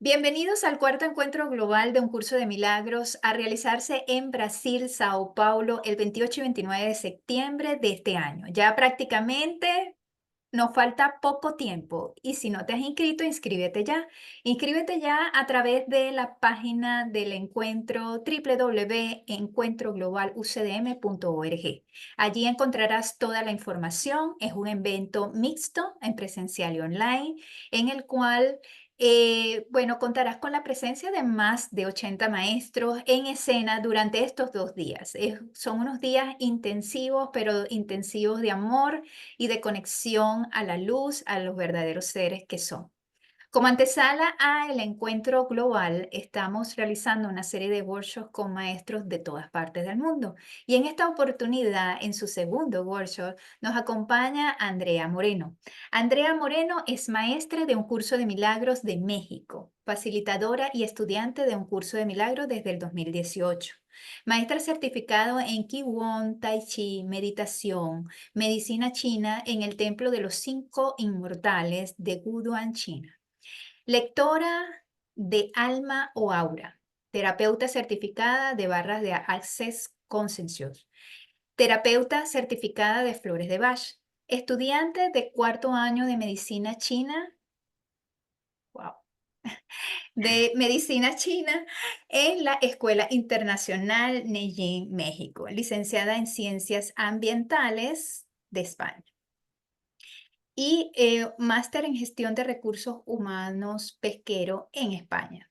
Bienvenidos al cuarto encuentro global de un curso de milagros a realizarse en Brasil, Sao Paulo, el 28 y 29 de septiembre de este año. Ya prácticamente nos falta poco tiempo y si no te has inscrito, inscríbete ya. Inscríbete ya a través de la página del encuentro www.encuentroglobalucdm.org. Allí encontrarás toda la información. Es un evento mixto en presencial y online en el cual contarás con la presencia de más de 80 maestros en escena durante estos 2 días. Son unos días intensivos, pero intensivos de amor y de conexión a la luz, a los verdaderos seres que son. Como antesala a el encuentro global, estamos realizando una serie de workshops con maestros de todas partes del mundo. Y en esta oportunidad, en su segundo workshop, nos acompaña Andrea Moreno. Andrea Moreno es maestra de un curso de milagros de México, facilitadora y estudiante de un curso de milagros desde el 2018. Maestra certificado en Qigong, Tai Chi, meditación, medicina china en el Templo de los Cinco Inmortales de Guduan, China. Lectora de Alma o Aura, terapeuta certificada de barras de Access Conscious, terapeuta certificada de flores de Bach, estudiante de cuarto año de medicina china, wow, de medicina china en la Escuela Internacional Neyin, México, licenciada en Ciencias Ambientales de España y máster en Gestión de Recursos Humanos Pesquero en España.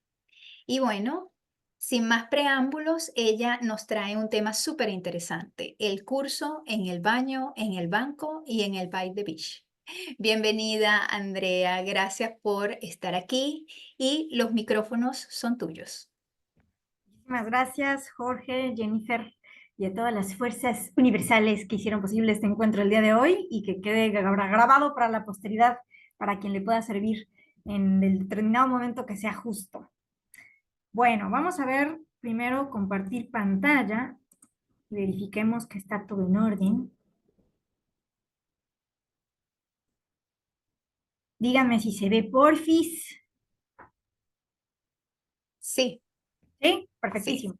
Y bueno, sin más preámbulos, ella nos trae un tema súper interesante, el curso en el baño, en el banco y en el by the beach. Bienvenida, Andrea, gracias por estar aquí y los micrófonos son tuyos. Muchísimas gracias, Jorge, Jennifer, y a todas las fuerzas universales que hicieron posible este encuentro el día de hoy y que quede grabado para la posteridad, para quien le pueda servir en el determinado momento que sea justo. Bueno, vamos a ver primero compartir pantalla. Verifiquemos que está todo en orden. Dígame si se ve, porfis. Sí, ¿Sí? sí. Perfectísimo.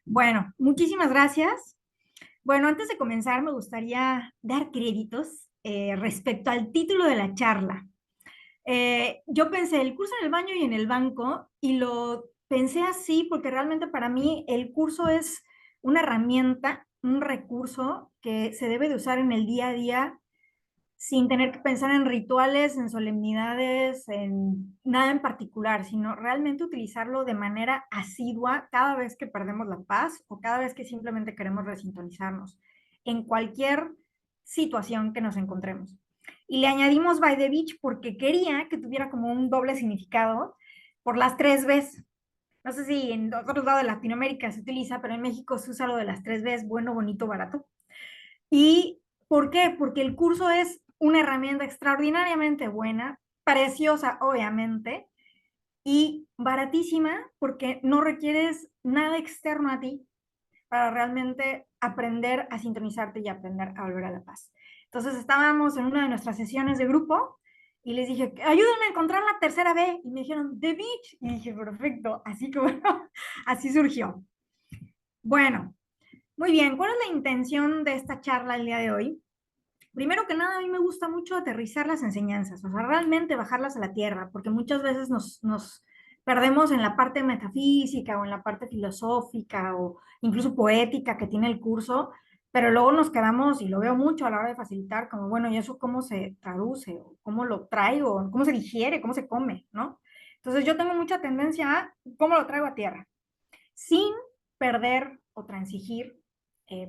Bueno, muchísimas gracias. Bueno, antes de comenzar, me gustaría dar créditos respecto al título de la charla. Yo pensé el curso en el baño y en el banco, y lo pensé así porque realmente para mí el curso es una herramienta, un recurso que se debe de usar en el día a día sin tener que pensar en rituales, en solemnidades, en nada en particular, sino realmente utilizarlo de manera asidua cada vez que perdemos la paz o cada vez que simplemente queremos resintonizarnos en cualquier situación que nos encontremos. Y le añadimos by the beach porque quería que tuviera como un doble significado por las 3 Bs. No sé si en otros lados de Latinoamérica se utiliza, pero en México se usa lo de las 3 Bs, bueno, bonito, barato. ¿Y por qué? Porque el curso es una herramienta extraordinariamente buena, preciosa, obviamente, y baratísima porque no requieres nada externo a ti para realmente aprender a sintonizarte y aprender a volver a la paz. Entonces estábamos en una de nuestras sesiones de grupo y les dije, ayúdenme a encontrar la tercera B. Y me dijeron, The Beach. Y dije, perfecto. Así que bueno, así surgió. Bueno, muy bien. ¿Cuál es la intención de esta charla el día de hoy? Primero que nada, a mí me gusta mucho aterrizar las enseñanzas, o sea, realmente bajarlas a la tierra, porque muchas veces nos perdemos en la parte metafísica o en la parte filosófica o incluso poética que tiene el curso, pero luego nos quedamos, y lo veo mucho a la hora de facilitar, como, bueno, ¿y eso cómo se traduce? ¿O cómo lo traigo? ¿Cómo se digiere? ¿Cómo se come? ¿No? Entonces yo tengo mucha tendencia a cómo lo traigo a tierra, sin perder o transigir,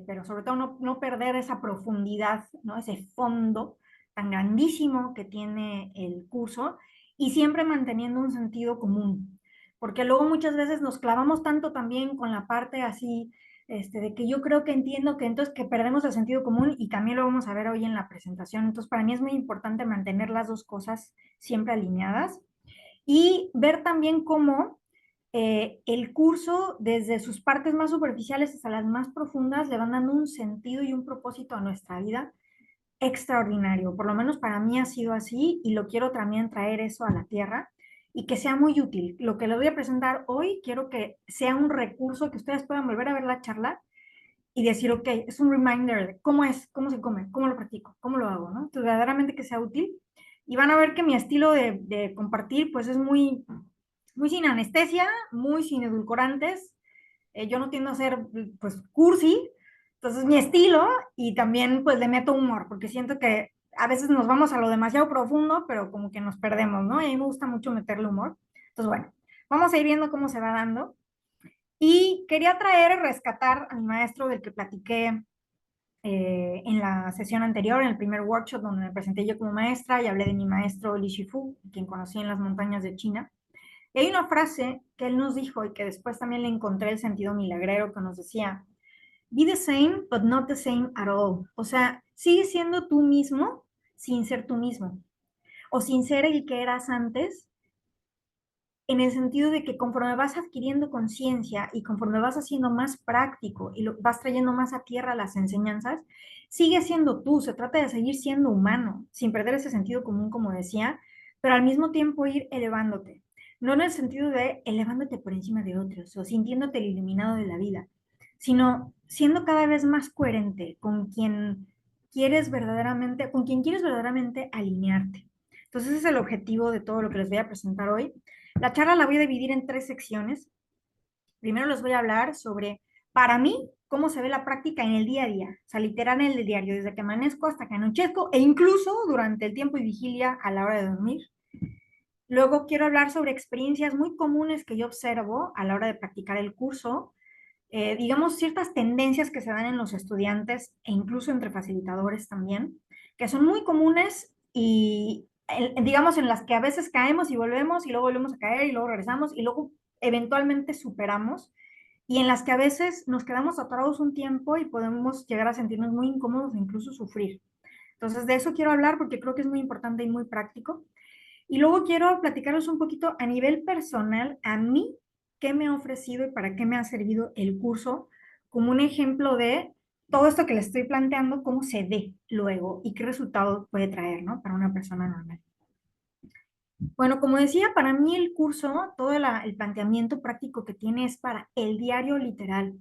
pero sobre todo no perder esa profundidad, ¿no? Ese fondo tan grandísimo que tiene el curso, y siempre manteniendo un sentido común, porque luego muchas veces nos clavamos tanto también con la parte así, de que yo creo que entiendo que entonces que perdemos el sentido común, y también lo vamos a ver hoy en la presentación. Entonces para mí es muy importante mantener las dos cosas siempre alineadas y ver también cómo el curso, desde sus partes más superficiales hasta las más profundas, le van dando un sentido y un propósito a nuestra vida extraordinario. Por lo menos para mí ha sido así, y lo quiero también traer eso a la tierra. y que sea muy útil. Lo que les voy a presentar hoy, quiero que sea un recurso que ustedes puedan volver a ver la charla y decir, ok, es un reminder de cómo es, cómo se come, cómo lo practico, cómo lo hago, ¿no? Entonces, verdaderamente que sea útil. Y van a ver que mi estilo de compartir, pues es muy sin anestesia, muy sin edulcorantes. Yo no tiendo a ser, pues, cursi, entonces mi estilo, y también, pues, le meto humor, porque siento que a veces nos vamos a lo demasiado profundo, pero como que nos perdemos, ¿no? Y a mí me gusta mucho meterle humor. Entonces, bueno, vamos a ir viendo cómo se va dando. Y quería traer, rescatar a mi maestro del que platiqué en la sesión anterior, en el primer workshop donde me presenté yo como maestra y hablé de mi maestro Li Shifu, quien conocí en las montañas de China. Y hay una frase que él nos dijo y que después también le encontré el sentido milagrero que nos decía, be the same, but not the same at all. O sea, sigue siendo tú mismo sin ser tú mismo. O sin ser el que eras antes, en el sentido de que conforme vas adquiriendo conciencia y conforme vas haciendo más práctico y vas trayendo más a tierra las enseñanzas, sigue siendo tú, se trata de seguir siendo humano, sin perder ese sentido común, como decía, pero al mismo tiempo ir elevándote. No en el sentido de elevándote por encima de otros o sintiéndote el iluminado de la vida, sino siendo cada vez más coherente con quien quieres verdaderamente alinearte. Entonces ese es el objetivo de todo lo que les voy a presentar hoy. La charla la voy a dividir en tres secciones. Primero les voy a hablar sobre, para mí, cómo se ve la práctica en el día a día, o sea, literal en el diario, desde que amanezco hasta que anochezco, e incluso durante el tiempo y vigilia a la hora de dormir. Luego quiero hablar sobre experiencias muy comunes que yo observo a la hora de practicar el curso, digamos, ciertas tendencias que se dan en los estudiantes e incluso entre facilitadores también, que son muy comunes y digamos en las que a veces caemos y volvemos y luego volvemos a caer y luego regresamos y luego eventualmente superamos y en las que a veces nos quedamos atorados un tiempo y podemos llegar a sentirnos muy incómodos e incluso sufrir. Entonces de eso quiero hablar porque creo que es muy importante y muy práctico. Y luego quiero platicaros un poquito a nivel personal, a mí, qué me ha ofrecido y para qué me ha servido el curso, como un ejemplo de todo esto que les estoy planteando, cómo se ve luego y qué resultado puede traer, ¿no? Para una persona normal. Bueno, como decía, para mí el curso, todo el planteamiento práctico que tiene es para el diario literal.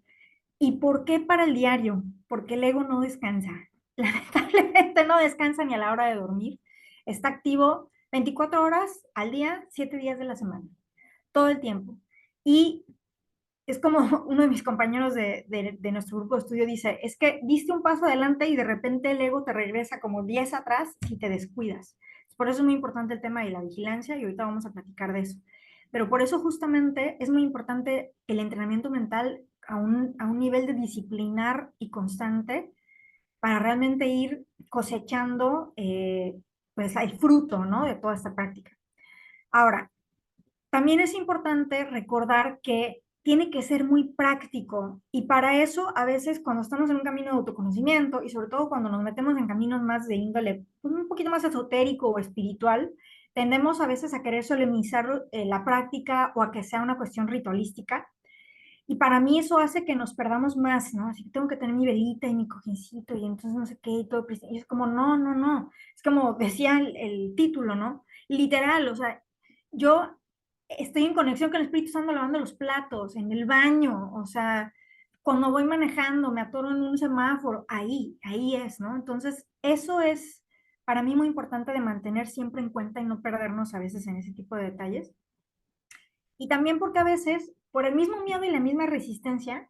¿Y por qué para el diario? Porque el ego no descansa. Lamentablemente no descansa ni a la hora de dormir. Está activo 24 horas al día, 7 días de la semana, todo el tiempo. Y es como uno de mis compañeros de nuestro grupo de estudio dice, es que diste un paso adelante y de repente el ego te regresa como 10 atrás y te descuidas. Por eso es muy importante el tema de la vigilancia y ahorita vamos a platicar de eso. Pero por eso justamente es muy importante el entrenamiento mental a un nivel de disciplinar y constante para realmente ir cosechando pues el fruto, ¿no? De toda esta práctica. Ahora, también es importante recordar que tiene que ser muy práctico y para eso a veces cuando estamos en un camino de autoconocimiento y sobre todo cuando nos metemos en caminos más de índole pues, un poquito más esotérico o espiritual, tendemos a veces a querer solemnizar la práctica o a que sea una cuestión ritualística y para mí eso hace que nos perdamos más, ¿no? Así que tengo que tener mi velita y mi cojincito y entonces no sé qué y todo. Y es como, no, no, no. Es como decía el título, ¿no? Literal, o sea, yo estoy en conexión con el Espíritu Santo lavando los platos, en el baño, o sea, cuando voy manejando, me atoro en un semáforo, ahí es, ¿no? Entonces, eso es para mí muy importante de mantener siempre en cuenta y no perdernos a veces en ese tipo de detalles. Y también porque a veces, por el mismo miedo y la misma resistencia,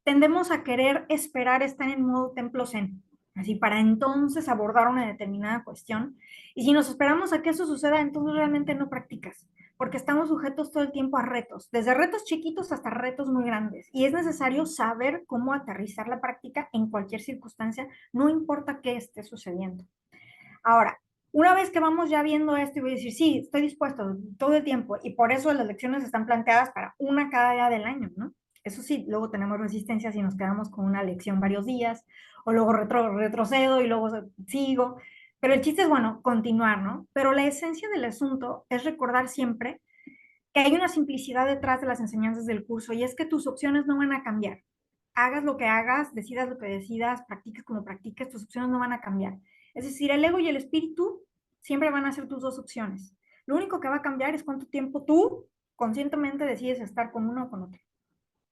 tendemos a querer esperar estar en modo templo zen, así para entonces abordar una determinada cuestión. Y si nos esperamos a que eso suceda, entonces realmente no practicas, porque estamos sujetos todo el tiempo a retos, desde retos chiquitos hasta retos muy grandes. Y es necesario saber cómo aterrizar la práctica en cualquier circunstancia, no importa qué esté sucediendo. Ahora, una vez que vamos ya viendo esto y voy a decir, sí, estoy dispuesto todo el tiempo y por eso las lecciones están planteadas para una cada día del año, ¿no? Eso sí, luego tenemos resistencia si nos quedamos con una lección varios días o luego retrocedo y luego sigo, pero el chiste es, bueno, continuar, ¿no? Pero la esencia del asunto es recordar siempre que hay una simplicidad detrás de las enseñanzas del curso y es que tus opciones no van a cambiar. Hagas lo que hagas, decidas lo que decidas, practiques como practiques, tus opciones no van a cambiar. Es decir, el ego y el espíritu siempre van a ser tus dos opciones. Lo único que va a cambiar es cuánto tiempo tú conscientemente decides estar con uno o con otro.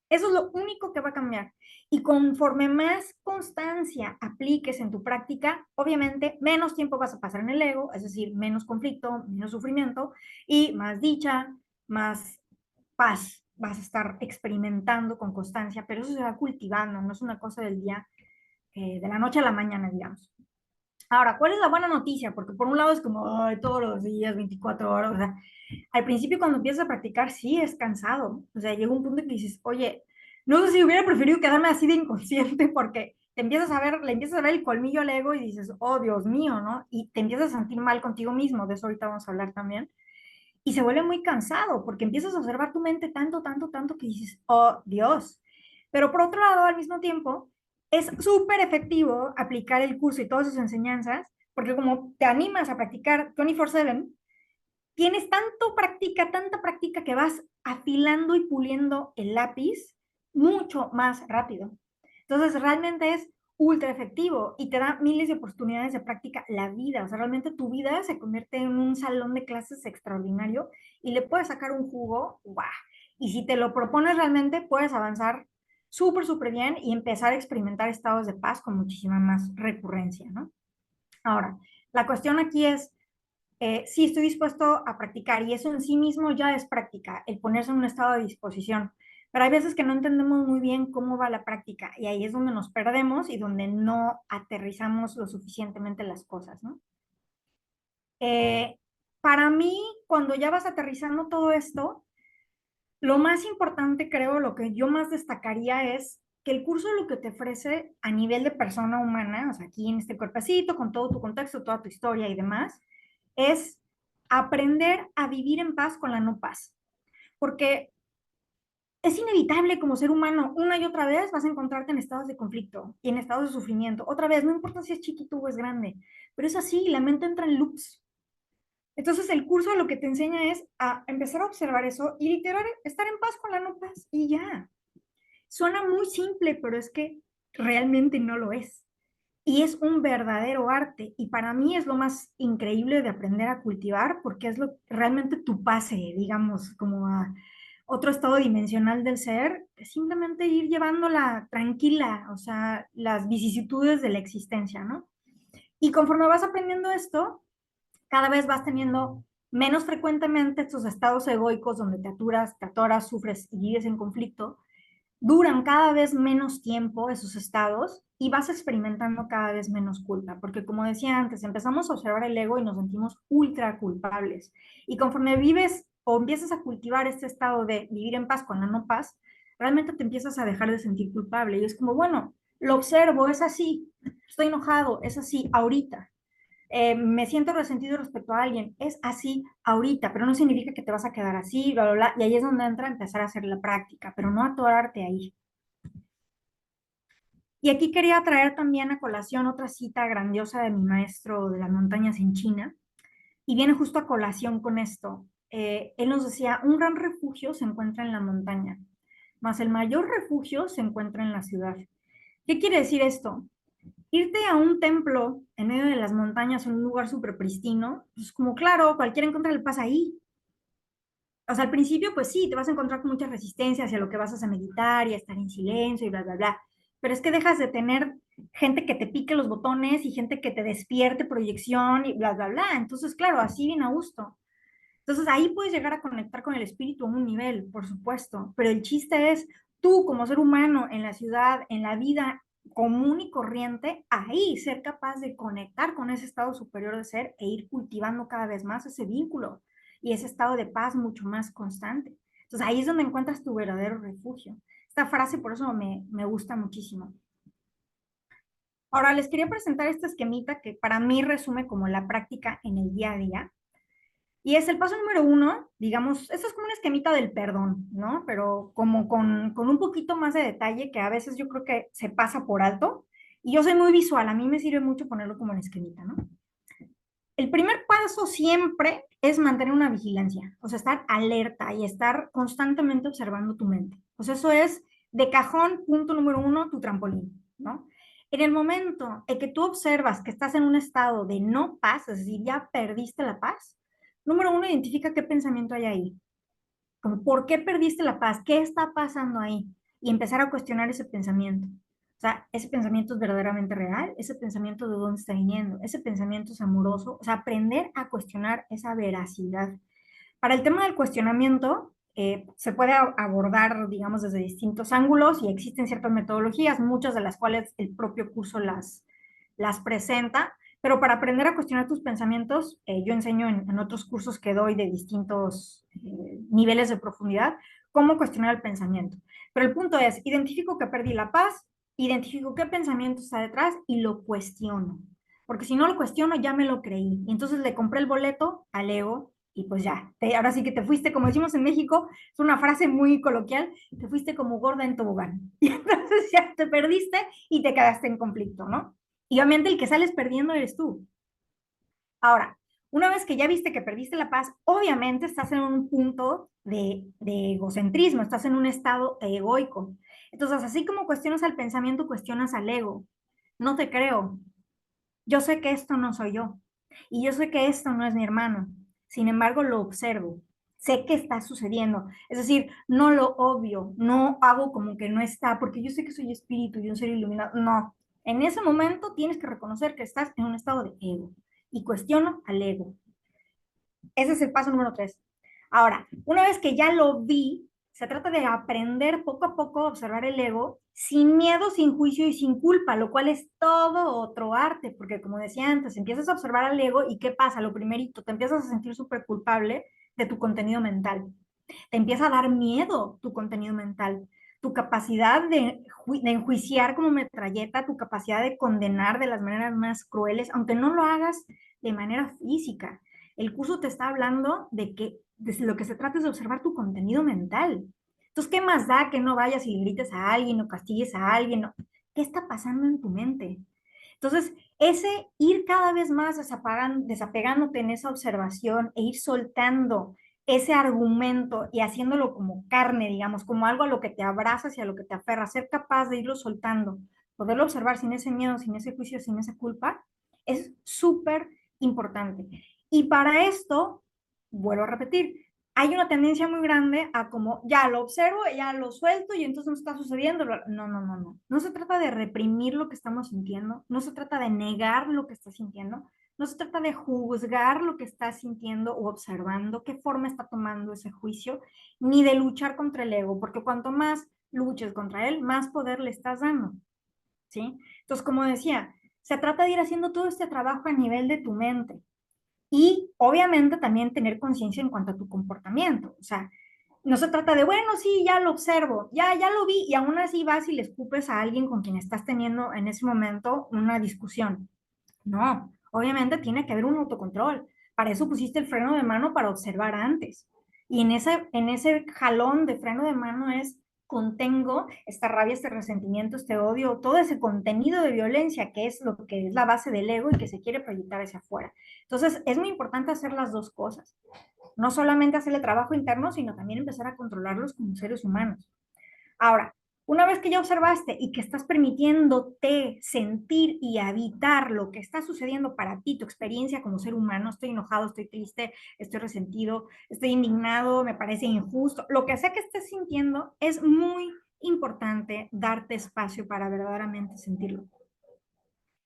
Eso es lo único que va a cambiar. Y conforme más constancia apliques en tu práctica, obviamente menos tiempo vas a pasar en el ego, es decir, menos conflicto, menos sufrimiento y más dicha, más paz vas a estar experimentando con constancia, pero eso se va cultivando, no es una cosa del día, de la noche a la mañana, digamos. Ahora, ¿cuál es la buena noticia? Porque por un lado es como, ay, todos los días, 24 horas, o sea, al principio cuando empiezas a practicar, sí, es cansado. O sea, llega un punto en que dices, oye, no sé si hubiera preferido quedarme así de inconsciente porque te empiezas a ver, le empiezas a ver el colmillo al ego y dices, oh, Dios mío, ¿no? Y te empiezas a sentir mal contigo mismo, de eso ahorita vamos a hablar también. Y se vuelve muy cansado porque empiezas a observar tu mente tanto, tanto, tanto que dices, oh, Dios. Pero por otro lado, al mismo tiempo, es súper efectivo aplicar el curso y todas sus enseñanzas porque como te animas a practicar 24/7, tienes tanta práctica que vas afilando y puliendo el lápiz mucho más rápido. Entonces, realmente es ultra efectivo y te da miles de oportunidades de práctica la vida. O sea, realmente tu vida se convierte en un salón de clases extraordinario y le puedes sacar un jugo, ¡guau! Y si te lo propones realmente, puedes avanzar súper, súper bien y empezar a experimentar estados de paz con muchísima más recurrencia, ¿no? Ahora, la cuestión aquí es, sí estoy dispuesto a practicar y eso en sí mismo ya es práctica, el ponerse en un estado de disposición. Pero hay veces que no entendemos muy bien cómo va la práctica y ahí es donde nos perdemos y donde no aterrizamos lo suficientemente las cosas, ¿no? Eh, para mí, cuando ya vas aterrizando todo esto, lo más importante, creo, lo que yo más destacaría es que el curso lo que te ofrece a nivel de persona humana, o sea, aquí en este cuerpecito, con todo tu contexto, toda tu historia y demás, es aprender a vivir en paz con la no paz. Porque es inevitable como ser humano, una y otra vez vas a encontrarte en estados de conflicto y en estados de sufrimiento. Otra vez, no importa si es chiquito o es grande, pero es así, la mente entra en loops. Entonces el curso lo que te enseña es a empezar a observar eso y literal estar en paz con la no paz y ya. Suena muy simple, pero es que realmente no lo es. Y es un verdadero arte. Y para mí es lo más increíble de aprender a cultivar, porque es lo realmente tu pase, digamos, como a otro estado dimensional del ser, es simplemente ir llevándola tranquila, o sea, las vicisitudes de la existencia, ¿no? Y conforme vas aprendiendo esto, cada vez vas teniendo menos frecuentemente estos estados egoicos donde te aturas, te atoras, sufres y vives en conflicto, duran cada vez menos tiempo esos estados y vas experimentando cada vez menos culpa, porque como decía antes, empezamos a observar el ego y nos sentimos ultra culpables. Y conforme vives o empiezas a cultivar este estado de vivir en paz con la no paz, realmente te empiezas a dejar de sentir culpable. Y es como, bueno, lo observo, es así, estoy enojado, es así, ahorita. Me siento resentido respecto a alguien, es así ahorita, pero no significa que te vas a quedar así, bla, bla, bla. Y ahí es donde entra a empezar a hacer la práctica, pero no atorarte ahí. Y aquí quería traer también a colación otra cita grandiosa de mi maestro de las montañas en China, y viene justo a colación con esto. Él nos decía, un gran refugio se encuentra en la montaña, mas el mayor refugio se encuentra en la ciudad. ¿Qué quiere decir esto? Irte a un templo en medio de las montañas, en un lugar súper pristino, pues como claro, cualquiera encuentra el paz ahí. O sea, al principio, pues sí, te vas a encontrar con mucha resistencia hacia lo que vas a meditar y a estar en silencio y bla, bla, bla. Pero es que dejas de tener gente que te pique los botones y gente que te despierte proyección y bla, bla, bla. Entonces, claro, así bien a gusto. Entonces, ahí puedes llegar a conectar con el espíritu a un nivel, por supuesto. Pero el chiste es, tú como ser humano en la ciudad, en la vida común y corriente, ahí ser capaz de conectar con ese estado superior de ser e ir cultivando cada vez más ese vínculo y ese estado de paz mucho más constante. Entonces ahí es donde encuentras tu verdadero refugio. Esta frase por eso me gusta muchísimo. Ahora les quería presentar este esquemita que para mí resume como la práctica en el día a día. Y es el paso número uno, digamos, esto es como un esquemita del perdón, ¿no? Pero como con un poquito más de detalle que a veces yo creo que se pasa por alto. Y yo soy muy visual, a mí me sirve mucho ponerlo como en esquemita, ¿no? El primer paso siempre es mantener una vigilancia, o sea, estar alerta y estar constantemente observando tu mente. Pues eso es de cajón, punto número uno, tu trampolín, ¿no? En el momento en que tú observas que estás en un estado de no paz, es decir, ya perdiste la paz, Número uno, identifica qué pensamiento hay ahí. Como, ¿por qué perdiste la paz? ¿Qué está pasando ahí? Y empezar a cuestionar ese pensamiento. O sea, ¿ese pensamiento es verdaderamente real? ¿Ese pensamiento de dónde está viniendo? ¿Ese pensamiento es amoroso? O sea, aprender a cuestionar esa veracidad. Para el tema del cuestionamiento, se puede abordar, digamos, desde distintos ángulos y existen ciertas metodologías, muchas de las cuales el propio curso las presenta, pero para aprender a cuestionar tus pensamientos, yo enseño en otros cursos que doy de distintos niveles de profundidad, cómo cuestionar el pensamiento. Pero el punto es, identifico que perdí la paz, identifico qué pensamiento está detrás y lo cuestiono. Porque si no lo cuestiono, ya me lo creí. Y entonces le compré el boleto al ego y pues ya, ahora sí que te fuiste, como decimos en México, es una frase muy coloquial, te fuiste como gorda en tobogán. Y entonces ya te perdiste y te quedaste en conflicto, ¿no? Y obviamente el que sales perdiendo eres tú. Ahora, una vez que ya viste que perdiste la paz, obviamente estás en un punto de egocentrismo, estás en un estado egoico. Entonces, así como cuestionas al pensamiento, cuestionas al ego. No te creo. Yo sé que esto no soy yo. Y yo sé que esto no es mi hermano. Sin embargo, lo observo. Sé que está sucediendo. Es decir, no lo obvio, no hago como que no está, porque yo sé que soy espíritu y un ser iluminado. No. En ese momento tienes que reconocer que estás en un estado de ego y cuestiono al ego. Ese es el paso número 3. Ahora, una vez que ya lo vi, se trata de aprender poco a poco a observar el ego sin miedo, sin juicio y sin culpa, lo cual es todo otro arte, porque como decía antes, empiezas a observar al ego y ¿qué pasa? Lo primerito, te empiezas a sentir súper culpable de tu contenido mental. Te empieza a dar miedo tu contenido mental, tu capacidad de enjuiciar como metralleta, tu capacidad de condenar de las maneras más crueles, aunque no lo hagas de manera física. El curso te está hablando de que de lo que se trata es de observar tu contenido mental. Entonces, ¿qué más da que no vayas y le grites a alguien o castigues a alguien? ¿No? ¿Qué está pasando en tu mente? Entonces, ese ir cada vez más desapegándote en esa observación e ir soltando ese argumento y haciéndolo como carne, digamos, como algo a lo que te abrazas y a lo que te aferras, ser capaz de irlo soltando, poderlo observar sin ese miedo, sin ese juicio, sin esa culpa, es súper importante. Y para esto, vuelvo a repetir, hay una tendencia muy grande a como ya lo observo, ya lo suelto y entonces no está sucediendo. No, no, no, no. No se trata de reprimir lo que estamos sintiendo, no se trata de negar lo que estás sintiendo, no se trata de juzgar lo que estás sintiendo o observando, qué forma está tomando ese juicio, ni de luchar contra el ego, porque cuanto más luches contra él, más poder le estás dando, ¿sí? Entonces, como decía, se trata de ir haciendo todo este trabajo a nivel de tu mente. Y obviamente también tener conciencia en cuanto a tu comportamiento. O sea, no se trata de, bueno, sí, ya lo observo, ya lo vi, y aún así vas y le escupes a alguien con quien estás teniendo en ese momento una discusión. No, obviamente tiene que haber un autocontrol. Para eso pusiste el freno de mano para observar antes. Y en ese jalón de freno de mano es contengo esta rabia, este resentimiento, este odio, todo ese contenido de violencia que es lo que es la base del ego y que se quiere proyectar hacia afuera. Entonces, es muy importante hacer las dos cosas. No solamente hacer el trabajo interno, sino también empezar a controlarlos como seres humanos. Ahora, una vez que ya observaste y que estás permitiéndote sentir y habitar lo que está sucediendo para ti, tu experiencia como ser humano, estoy enojado, estoy triste, estoy resentido, estoy indignado, me parece injusto, lo que sea que estés sintiendo, es muy importante darte espacio para verdaderamente sentirlo.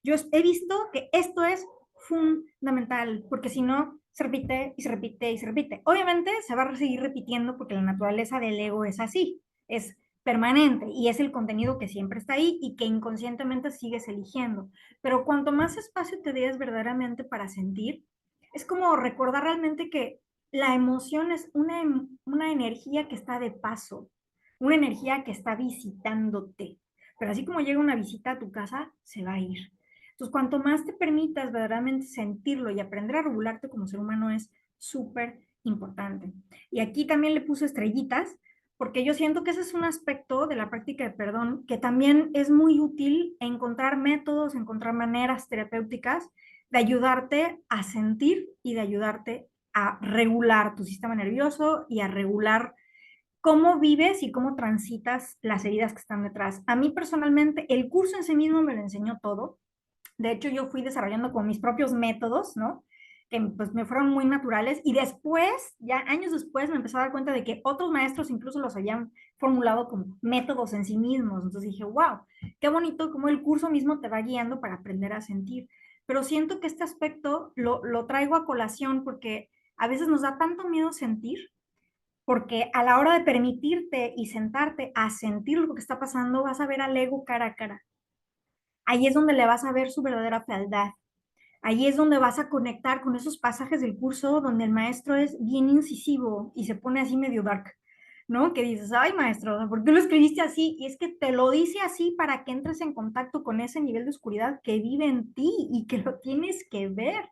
Yo he visto que esto es fundamental, porque si no, se repite y se repite y se repite. Obviamente se va a seguir repitiendo porque la naturaleza del ego es así, es permanente y es el contenido que siempre está ahí y que inconscientemente sigues eligiendo. Pero cuanto más espacio te des verdaderamente para sentir, es como recordar realmente que la emoción es una energía que está de paso, una energía que está visitándote. Pero así como llega una visita a tu casa, se va a ir. Entonces, cuanto más te permitas verdaderamente sentirlo y aprender a regularte como ser humano es súper importante. Y aquí también le puse estrellitas, porque yo siento que ese es un aspecto de la práctica de perdón que también es muy útil encontrar métodos, encontrar maneras terapéuticas de ayudarte a sentir y de ayudarte a regular tu sistema nervioso y a regular cómo vives y cómo transitas las heridas que están detrás. A mí personalmente, el curso en sí mismo me lo enseñó todo. De hecho, yo fui desarrollando con mis propios métodos, ¿no? que pues me fueron muy naturales y después, ya años después, me empecé a dar cuenta de que otros maestros incluso los habían formulado como métodos en sí mismos. Entonces dije, wow, qué bonito como el curso mismo te va guiando para aprender a sentir. Pero siento que este aspecto lo traigo a colación porque a veces nos da tanto miedo sentir, porque a la hora de permitirte y sentarte a sentir lo que está pasando, vas a ver al ego cara a cara. Ahí es donde le vas a ver su verdadera fealdad. Ahí es donde vas a conectar con esos pasajes del curso donde el maestro es bien incisivo y se pone así medio dark, ¿no? Que dices, ay maestro, ¿por qué lo escribiste así? Y es que te lo dice así para que entres en contacto con ese nivel de oscuridad que vive en ti y que lo tienes que ver.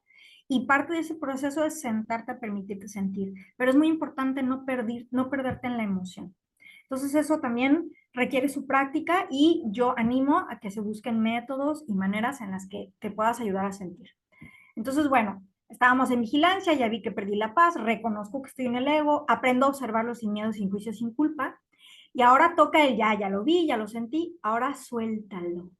Y parte de ese proceso es sentarte a permitirte sentir. Pero es muy importante no perderte en la emoción. Entonces eso también requiere su práctica y yo animo a que se busquen métodos y maneras en las que te puedas ayudar a sentir. Entonces, bueno, estábamos en vigilancia, ya vi que perdí la paz, reconozco que estoy en el ego, aprendo a observarlo sin miedo, sin juicio, sin culpa. Y ahora toca el ya lo vi, ya lo sentí, ahora suéltalo.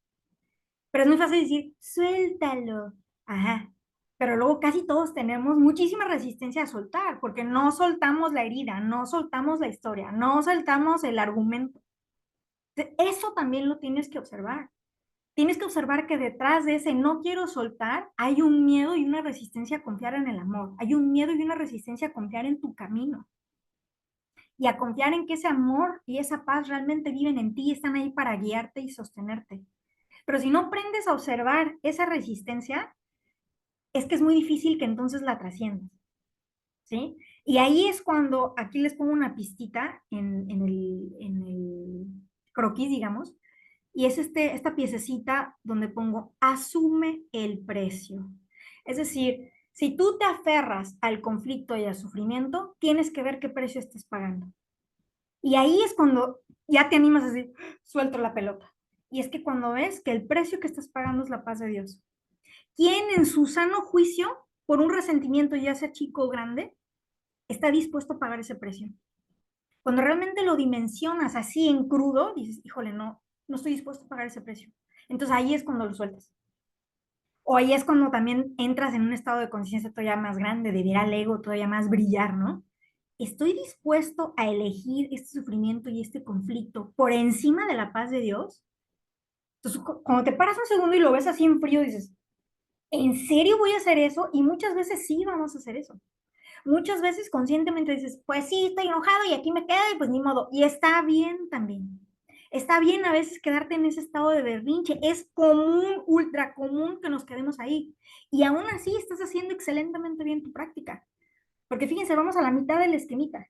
Pero es muy fácil decir, suéltalo. Ajá. Pero luego casi todos tenemos muchísima resistencia a soltar, porque no soltamos la herida, no soltamos la historia, no soltamos el argumento. Eso también lo tienes que observar. Tienes que observar que detrás de ese no quiero soltar hay un miedo y una resistencia a confiar en el amor. Hay un miedo y una resistencia a confiar en tu camino y a confiar en que ese amor y esa paz realmente viven en ti y están ahí para guiarte y sostenerte. Pero si no aprendes a observar esa resistencia, es que es muy difícil que entonces la trasciendas, ¿sí? Y ahí es cuando, aquí les pongo una pistita en el croquis, digamos, y es esta piececita donde pongo asume el precio. Es decir, si tú te aferras al conflicto y al sufrimiento, tienes que ver qué precio estás pagando. Y ahí es cuando ya te animas a decir, suelto la pelota. Y es que cuando ves que el precio que estás pagando es la paz de Dios. ¿Quién en su sano juicio, por un resentimiento, ya sea chico o grande, está dispuesto a pagar ese precio? Cuando realmente lo dimensionas así en crudo, dices, híjole, no estoy dispuesto a pagar ese precio. Entonces ahí es cuando lo sueltas. O ahí es cuando también entras en un estado de conciencia todavía más grande, de ver al ego todavía más brillar, ¿no? ¿Estoy dispuesto a elegir este sufrimiento y este conflicto por encima de la paz de Dios? Entonces, cuando te paras un segundo y lo ves así en frío, dices, ¿en serio voy a hacer eso? Y muchas veces sí vamos a hacer eso. Muchas veces conscientemente dices, pues sí, estoy enojado y aquí me quedo y pues ni modo. Y está bien también. Está bien a veces quedarte en ese estado de berrinche. Es común, ultra común que nos quedemos ahí. Y aún así estás haciendo excelentemente bien tu práctica. Porque fíjense, vamos a la mitad del esquemita.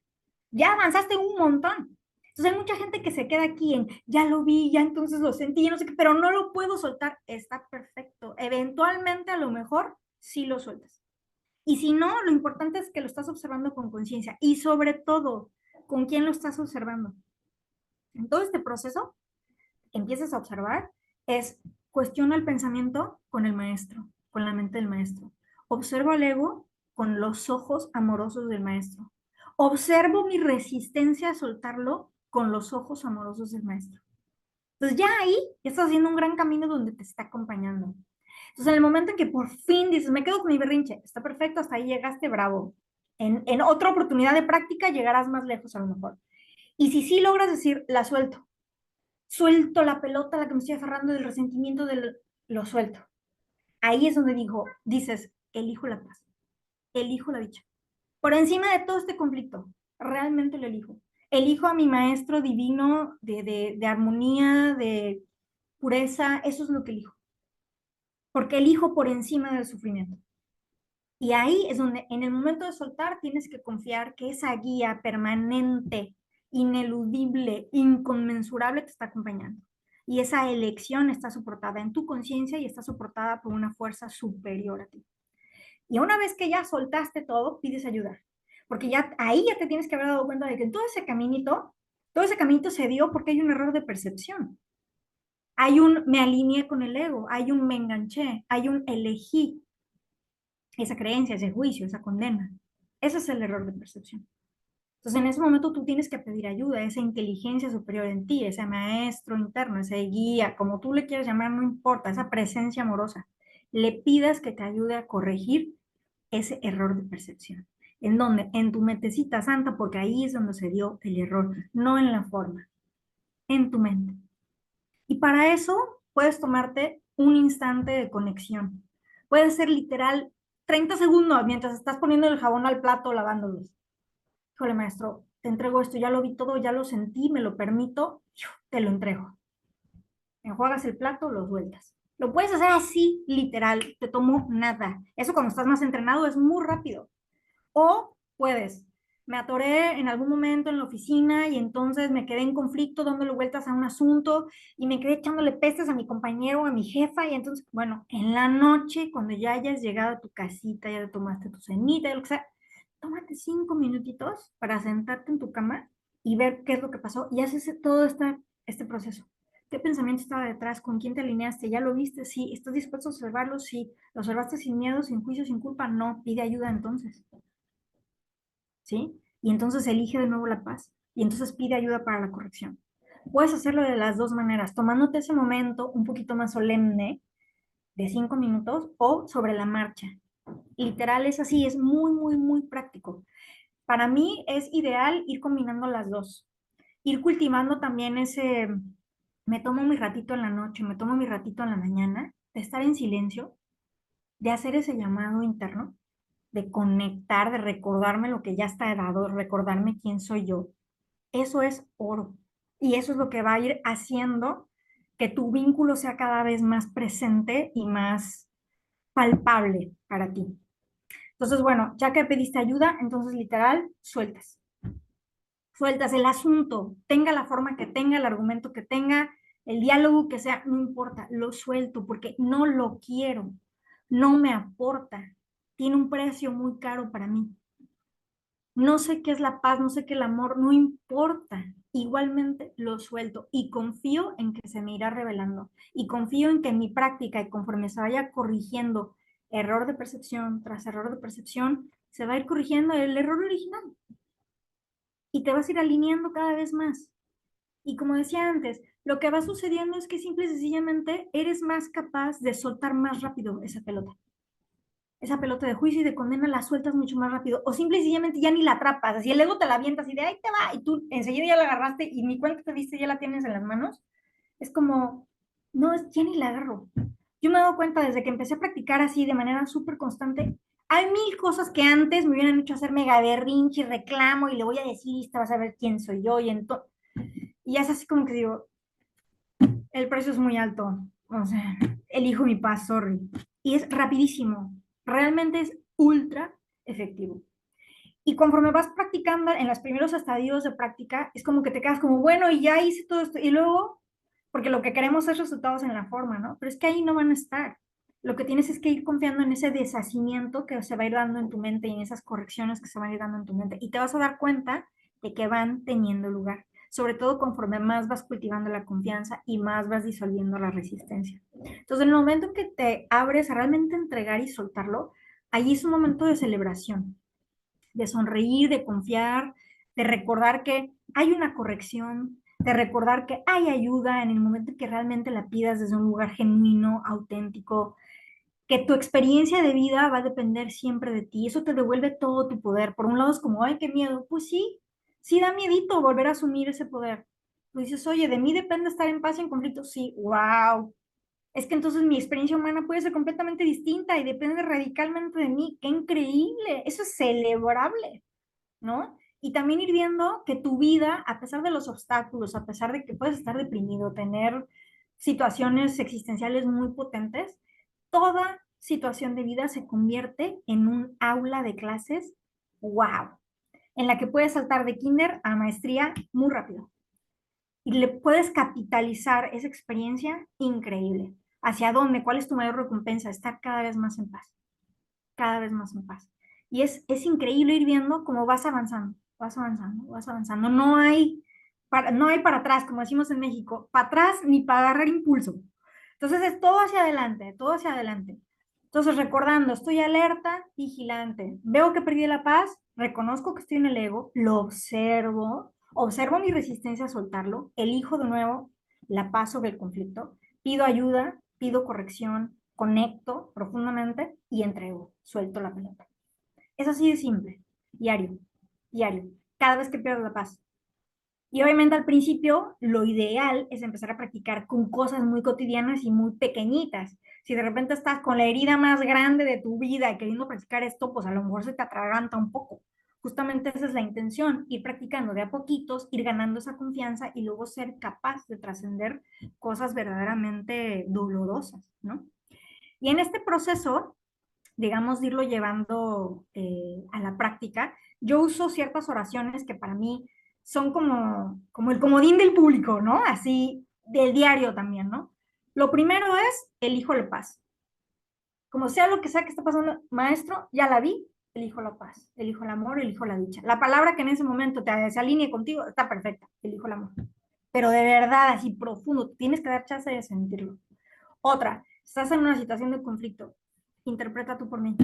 Ya avanzaste un montón. Entonces hay mucha gente que se queda aquí en, ya lo vi, ya entonces lo sentí, ya no sé qué, pero no lo puedo soltar. Está perfecto. Eventualmente a lo mejor sí lo sueltas. Y si no, lo importante es que lo estás observando con conciencia y sobre todo, con quién lo estás observando. En todo este proceso, empiezas a observar, es cuestiona el pensamiento con el maestro, con la mente del maestro. Observo al ego con los ojos amorosos del maestro. Observo mi resistencia a soltarlo con los ojos amorosos del maestro. Entonces ya ahí ya estás haciendo un gran camino donde te está acompañando. Entonces, en el momento en que por fin dices, me quedo con mi berrinche, está perfecto, hasta ahí llegaste, bravo. En otra oportunidad de práctica llegarás más lejos a lo mejor. Y si sí logras decir, la suelto, suelto la pelota a la que me estoy aferrando del resentimiento, lo suelto. Ahí es donde dices, elijo la paz, elijo la dicha. Por encima de todo este conflicto, realmente lo elijo. Elijo a mi maestro divino de armonía, de pureza, eso es lo que elijo. Porque elijo por encima del sufrimiento. Y ahí es donde en el momento de soltar tienes que confiar que esa guía permanente, ineludible, inconmensurable te está acompañando. Y esa elección está soportada en tu conciencia y está soportada por una fuerza superior a ti. Y una vez que ya soltaste todo, pides ayuda. Porque ya ahí ya te tienes que haber dado cuenta de que todo ese caminito se dio porque hay un error de percepción. Hay un me alineé con el ego, hay un me enganché, hay un elegí esa creencia, ese juicio, esa condena. Ese es el error de percepción. Entonces, en ese momento tú tienes que pedir ayuda, esa inteligencia superior en ti, ese maestro interno, ese guía, como tú le quieras llamar, no importa, esa presencia amorosa. Le pidas que te ayude a corregir ese error de percepción. ¿En dónde? En tu mentecita santa, porque ahí es donde se dio el error, no en la forma, en tu mente. Y para eso puedes tomarte un instante de conexión. Puede ser literal 30 segundos mientras estás poniendo el jabón al plato, lavándolos. Híjole, maestro, te entrego esto, ya lo vi todo, ya lo sentí, me lo permito, te lo entrego. Enjuagas el plato, lo sueltas. Lo puedes hacer así, literal, te tomó nada. Eso cuando estás más entrenado es muy rápido. O puedes, me atoré en algún momento en la oficina y entonces me quedé en conflicto dándole vueltas a un asunto y me quedé echándole pestes a mi compañero o a mi jefa y entonces, bueno, en la noche, cuando ya hayas llegado a tu casita, ya te tomaste tu cenita, lo que sea, tómate 5 minutitos para sentarte en tu cama y ver qué es lo que pasó y haces todo este proceso. ¿Qué pensamiento estaba detrás? ¿Con quién te alineaste? ¿Ya lo viste? Sí. ¿Estás dispuesto a observarlo? Sí. ¿Lo observaste sin miedo, sin juicio, sin culpa? No. Pide ayuda entonces. ¿Sí? Y entonces elige de nuevo la paz y entonces pide ayuda para la corrección. Puedes hacerlo de las dos maneras, tomándote ese momento un poquito más solemne de 5 minutos o sobre la marcha. Literal es así, es muy, muy, muy práctico. Para mí es ideal ir combinando las dos, ir cultivando también ese, me tomo mi ratito en la noche, me tomo mi ratito en la mañana, de estar en silencio, de hacer ese llamado interno, de conectar, de recordarme lo que ya está dado, recordarme quién soy yo. Eso es oro. Y eso es lo que va a ir haciendo que tu vínculo sea cada vez más presente y más palpable para ti. Entonces, bueno, ya que pediste ayuda, entonces literal, sueltas. Sueltas el asunto, tenga la forma que tenga, el argumento que tenga, el diálogo que sea, no importa, lo suelto porque no lo quiero, no me aporta, tiene un precio muy caro para mí. No sé qué es la paz, no sé qué es el amor, no importa. Igualmente lo suelto y confío en que se me irá revelando. Y confío en que en mi práctica y conforme se vaya corrigiendo error de percepción tras error de percepción, se va a ir corrigiendo el error original. Y te vas a ir alineando cada vez más. Y como decía antes, lo que va sucediendo es que simple y sencillamente eres más capaz de soltar más rápido esa pelota de juicio y de condena la sueltas mucho más rápido, o simple y sencillamente ya ni la atrapas, así el ego te la avientas y de ahí te va, y tú enseguida ya la agarraste y ni cuenta te diste, ya la tienes en las manos, es como, no, ya ni la agarro. Yo me he dado cuenta desde que empecé a practicar así de manera súper constante, hay mil cosas que antes me hubieran hecho hacer mega berrinche y reclamo y le voy a decir, y esta vas a ver quién soy yo, y es así como que digo, el precio es muy alto, o sea, elijo mi paz, sorry. Y es rapidísimo, realmente es ultra efectivo. Y conforme vas practicando en los primeros estadios de práctica, es como que te quedas como, bueno, y ya hice todo esto, y luego, porque lo que queremos es resultados en la forma, ¿no? Pero es que ahí no van a estar. Lo que tienes es que ir confiando en ese deshacimiento que se va a ir dando en tu mente y en esas correcciones que se van a ir dando en tu mente. Y te vas a dar cuenta de que van teniendo lugar, sobre todo conforme más vas cultivando la confianza y más vas disolviendo la resistencia. Entonces, en el momento en que te abres a realmente entregar y soltarlo, allí es un momento de celebración, de sonreír, de confiar, de recordar que hay una corrección, de recordar que hay ayuda en el momento en que realmente la pidas desde un lugar genuino, auténtico, que tu experiencia de vida va a depender siempre de ti. Eso te devuelve todo tu poder. Por un lado es como, ay, qué miedo. Pues sí, sí da miedito volver a asumir ese poder. Pues dices, oye, de mí depende estar en paz y en conflicto. Sí, wow. Es que entonces mi experiencia humana puede ser completamente distinta y depende radicalmente de mí. ¡Qué increíble! Eso es celebrable, ¿no? Y también ir viendo que tu vida, a pesar de los obstáculos, a pesar de que puedes estar deprimido, tener situaciones existenciales muy potentes, toda situación de vida se convierte en un aula de clases, wow, en la que puedes saltar de kinder a maestría muy rápido. Y le puedes capitalizar esa experiencia increíble. ¿Hacia dónde? ¿Cuál es tu mayor recompensa? Estar cada vez más en paz, cada vez más en paz. Y es increíble ir viendo cómo vas avanzando, vas avanzando, vas avanzando. No hay para atrás, como decimos en México, para atrás ni para agarrar impulso. Entonces es todo hacia adelante, todo hacia adelante. Entonces recordando, estoy alerta, vigilante. Veo que perdí la paz, reconozco que estoy en el ego, lo observo, observo mi resistencia a soltarlo, elijo de nuevo la paz sobre el conflicto, pido ayuda, pido corrección, conecto profundamente y entrego, suelto la pelota. Es así de simple. Diario, diario. Cada vez que pierdas la paz. Y obviamente al principio lo ideal es empezar a practicar con cosas muy cotidianas y muy pequeñitas. Si de repente estás con la herida más grande de tu vida y queriendo practicar esto, pues a lo mejor se te atraganta un poco. Justamente esa es la intención, ir practicando de a poquitos, ir ganando esa confianza y luego ser capaz de trascender cosas verdaderamente dolorosas, ¿no? Y en este proceso, digamos, de irlo llevando a la práctica, yo uso ciertas oraciones que para mí son como el comodín del público, ¿no? Así, del diario también, ¿no? Lo primero es, elijo la paz. Como sea que está pasando, maestro, ya la vi, elijo la paz, elijo el amor, elijo la dicha. La palabra que en ese momento se alinee contigo está perfecta, elijo el amor. Pero de verdad, así profundo, tienes que dar chance de sentirlo. Otra, estás en una situación de conflicto, interpreta tú por mí.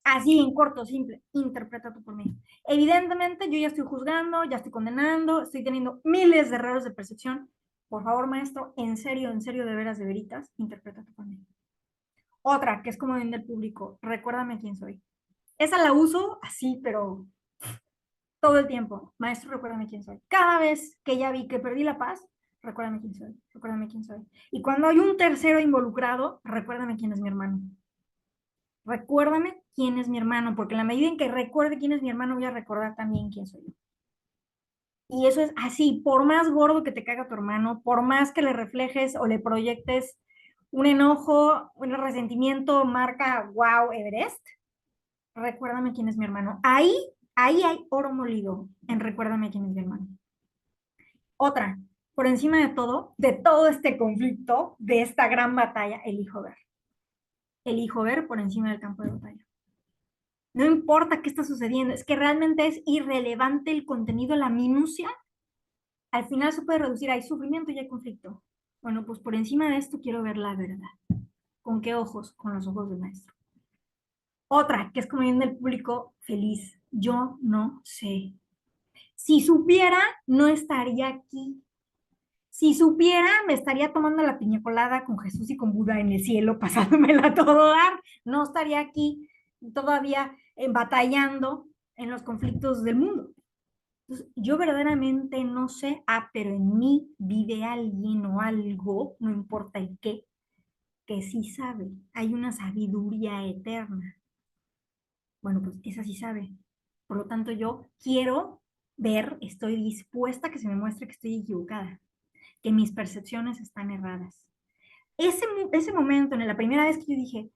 Así en corto, simple, interpreta tú por mí. Evidentemente yo ya estoy juzgando, ya estoy condenando, estoy teniendo miles de errores de percepción. Por favor, maestro, en serio, de veras, de veritas, interpreta tú por mí. Otra, que es como en el público, recuérdame quién soy. Esa la uso así, pero todo el tiempo. Maestro, recuérdame quién soy. Cada vez que ya vi que perdí la paz, recuérdame quién soy, recuérdame quién soy. Y cuando hay un tercero involucrado, recuérdame quién es mi hermano. Recuérdame quién es mi hermano, porque en la medida en que recuerde quién es mi hermano, voy a recordar también quién soy yo. Y eso es así, por más gordo que te caiga tu hermano, por más que le reflejes o le proyectes un enojo, un resentimiento, marca, wow, Everest, recuérdame quién es mi hermano. Ahí hay oro molido en recuérdame quién es mi hermano. Otra, por encima de todo este conflicto, de esta gran batalla, elijo ver. Elijo ver por encima del campo de batalla. No importa qué está sucediendo, es que realmente es irrelevante el contenido, la minucia. Al final se puede reducir, hay sufrimiento y hay conflicto. Bueno, pues por encima de esto quiero ver la verdad. ¿Con qué ojos? Con los ojos del maestro. Otra, que es como viene el público feliz. Yo no sé. Si supiera, no estaría aquí. Si supiera, me estaría tomando la piña colada con Jesús y con Buda en el cielo, pasándomela a todo dar. No estaría aquí todavía batallando en los conflictos del mundo. Entonces, yo verdaderamente no sé, pero en mí vive alguien o algo, no importa el qué, que sí sabe. Hay una sabiduría eterna. Bueno, pues esa sí sabe. Por lo tanto, yo quiero ver, estoy dispuesta a que se me muestre que estoy equivocada, que mis percepciones están erradas. Ese momento, en la primera vez que yo dije,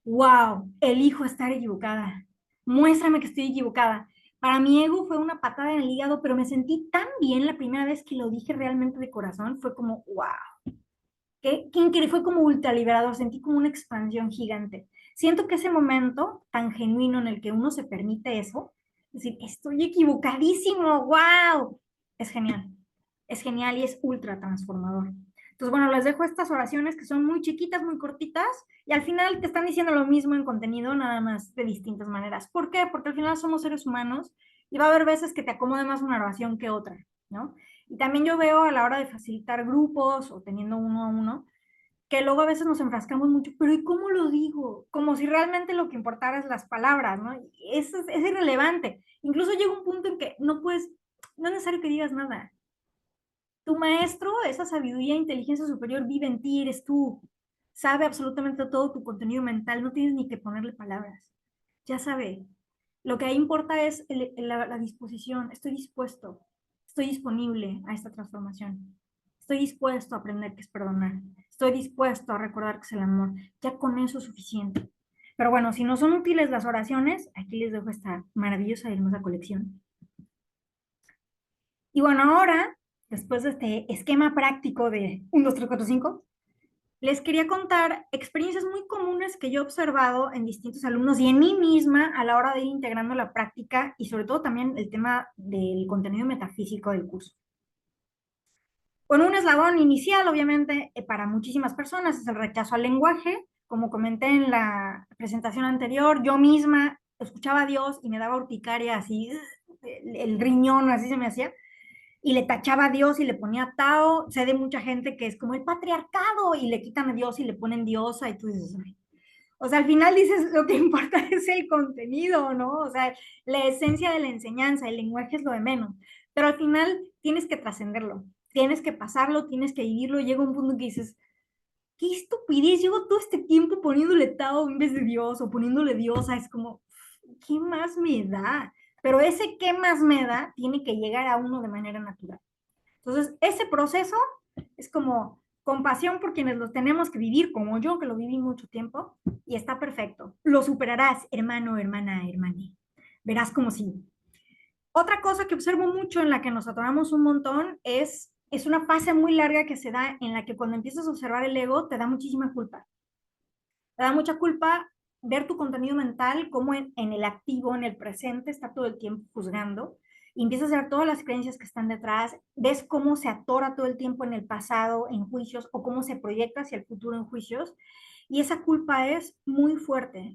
wow, elijo estar equivocada, muéstrame que estoy equivocada. Para mi ego fue una patada en el hígado, pero me sentí tan bien la primera vez que lo dije realmente de corazón, fue como, wow, qué increíble, fue como ultra liberador, sentí como una expansión gigante. Siento que ese momento tan genuino en el que uno se permite eso, es decir, estoy equivocadísimo, wow, es genial y es ultra transformador. Entonces, bueno, les dejo estas oraciones que son muy chiquitas, muy cortitas, y al final te están diciendo lo mismo en contenido, nada más de distintas maneras. ¿Por qué? Porque al final somos seres humanos y va a haber veces que te acomode más una oración que otra, ¿no? Y también yo veo a la hora de facilitar grupos o teniendo uno a uno, que luego a veces nos enfrascamos mucho, pero ¿y cómo lo digo? Como si realmente lo que importara es las palabras, ¿no? Y eso es irrelevante. Incluso llega un punto en que no puedes, no es necesario que digas nada. Tu maestro, esa sabiduría e inteligencia superior vive en ti, eres tú. Sabe absolutamente todo tu contenido mental, no tienes ni que ponerle palabras. Ya sabe. Lo que ahí importa es la disposición. Estoy dispuesto, estoy disponible a esta transformación. Estoy dispuesto a aprender qué es perdonar. Estoy dispuesto a recordar que es el amor. Ya con eso es suficiente. Pero bueno, si no son útiles las oraciones, aquí les dejo esta maravillosa y hermosa colección. Y bueno, ahora, después de este esquema práctico de 1, 2, 3, 4, 5, les quería contar experiencias muy comunes que yo he observado en distintos alumnos y en mí misma a la hora de ir integrando la práctica y sobre todo también el tema del contenido metafísico del curso. Bueno, un eslabón inicial, obviamente, para muchísimas personas es el rechazo al lenguaje. Como comenté en la presentación anterior, yo misma escuchaba a Dios y me daba urticaria así, el riñón así se me hacía y le tachaba a Dios y le ponía Tao. Sé de mucha gente que es como el patriarcado y le quitan a Dios y le ponen diosa y tú dices, ay. O sea, al final dices, lo que importa es el contenido, ¿no? O sea, la esencia de la enseñanza, el lenguaje es lo de menos. Pero al final tienes que trascenderlo, tienes que pasarlo, tienes que vivirlo. Llega un punto en que dices, qué estupidez, llevo todo este tiempo poniéndole Tao en vez de Dios o poniéndole diosa. Es como, ¿qué más me da? Pero ese qué más me da tiene que llegar a uno de manera natural. Entonces, ese proceso es como compasión por quienes los tenemos que vivir, como yo, que lo viví mucho tiempo, y está perfecto. Lo superarás, hermano, hermana, hermane. Verás como sí. Otra cosa que observo mucho en la que nos atoramos un montón es una fase muy larga que se da en la que cuando empiezas a observar el ego te da muchísima culpa. Te da mucha culpa ver tu contenido mental como en el activo, en el presente, está todo el tiempo juzgando y empiezas a ver todas las creencias que están detrás, ves cómo se atora todo el tiempo en el pasado, en juicios, o cómo se proyecta hacia el futuro en juicios. Y esa culpa es muy fuerte,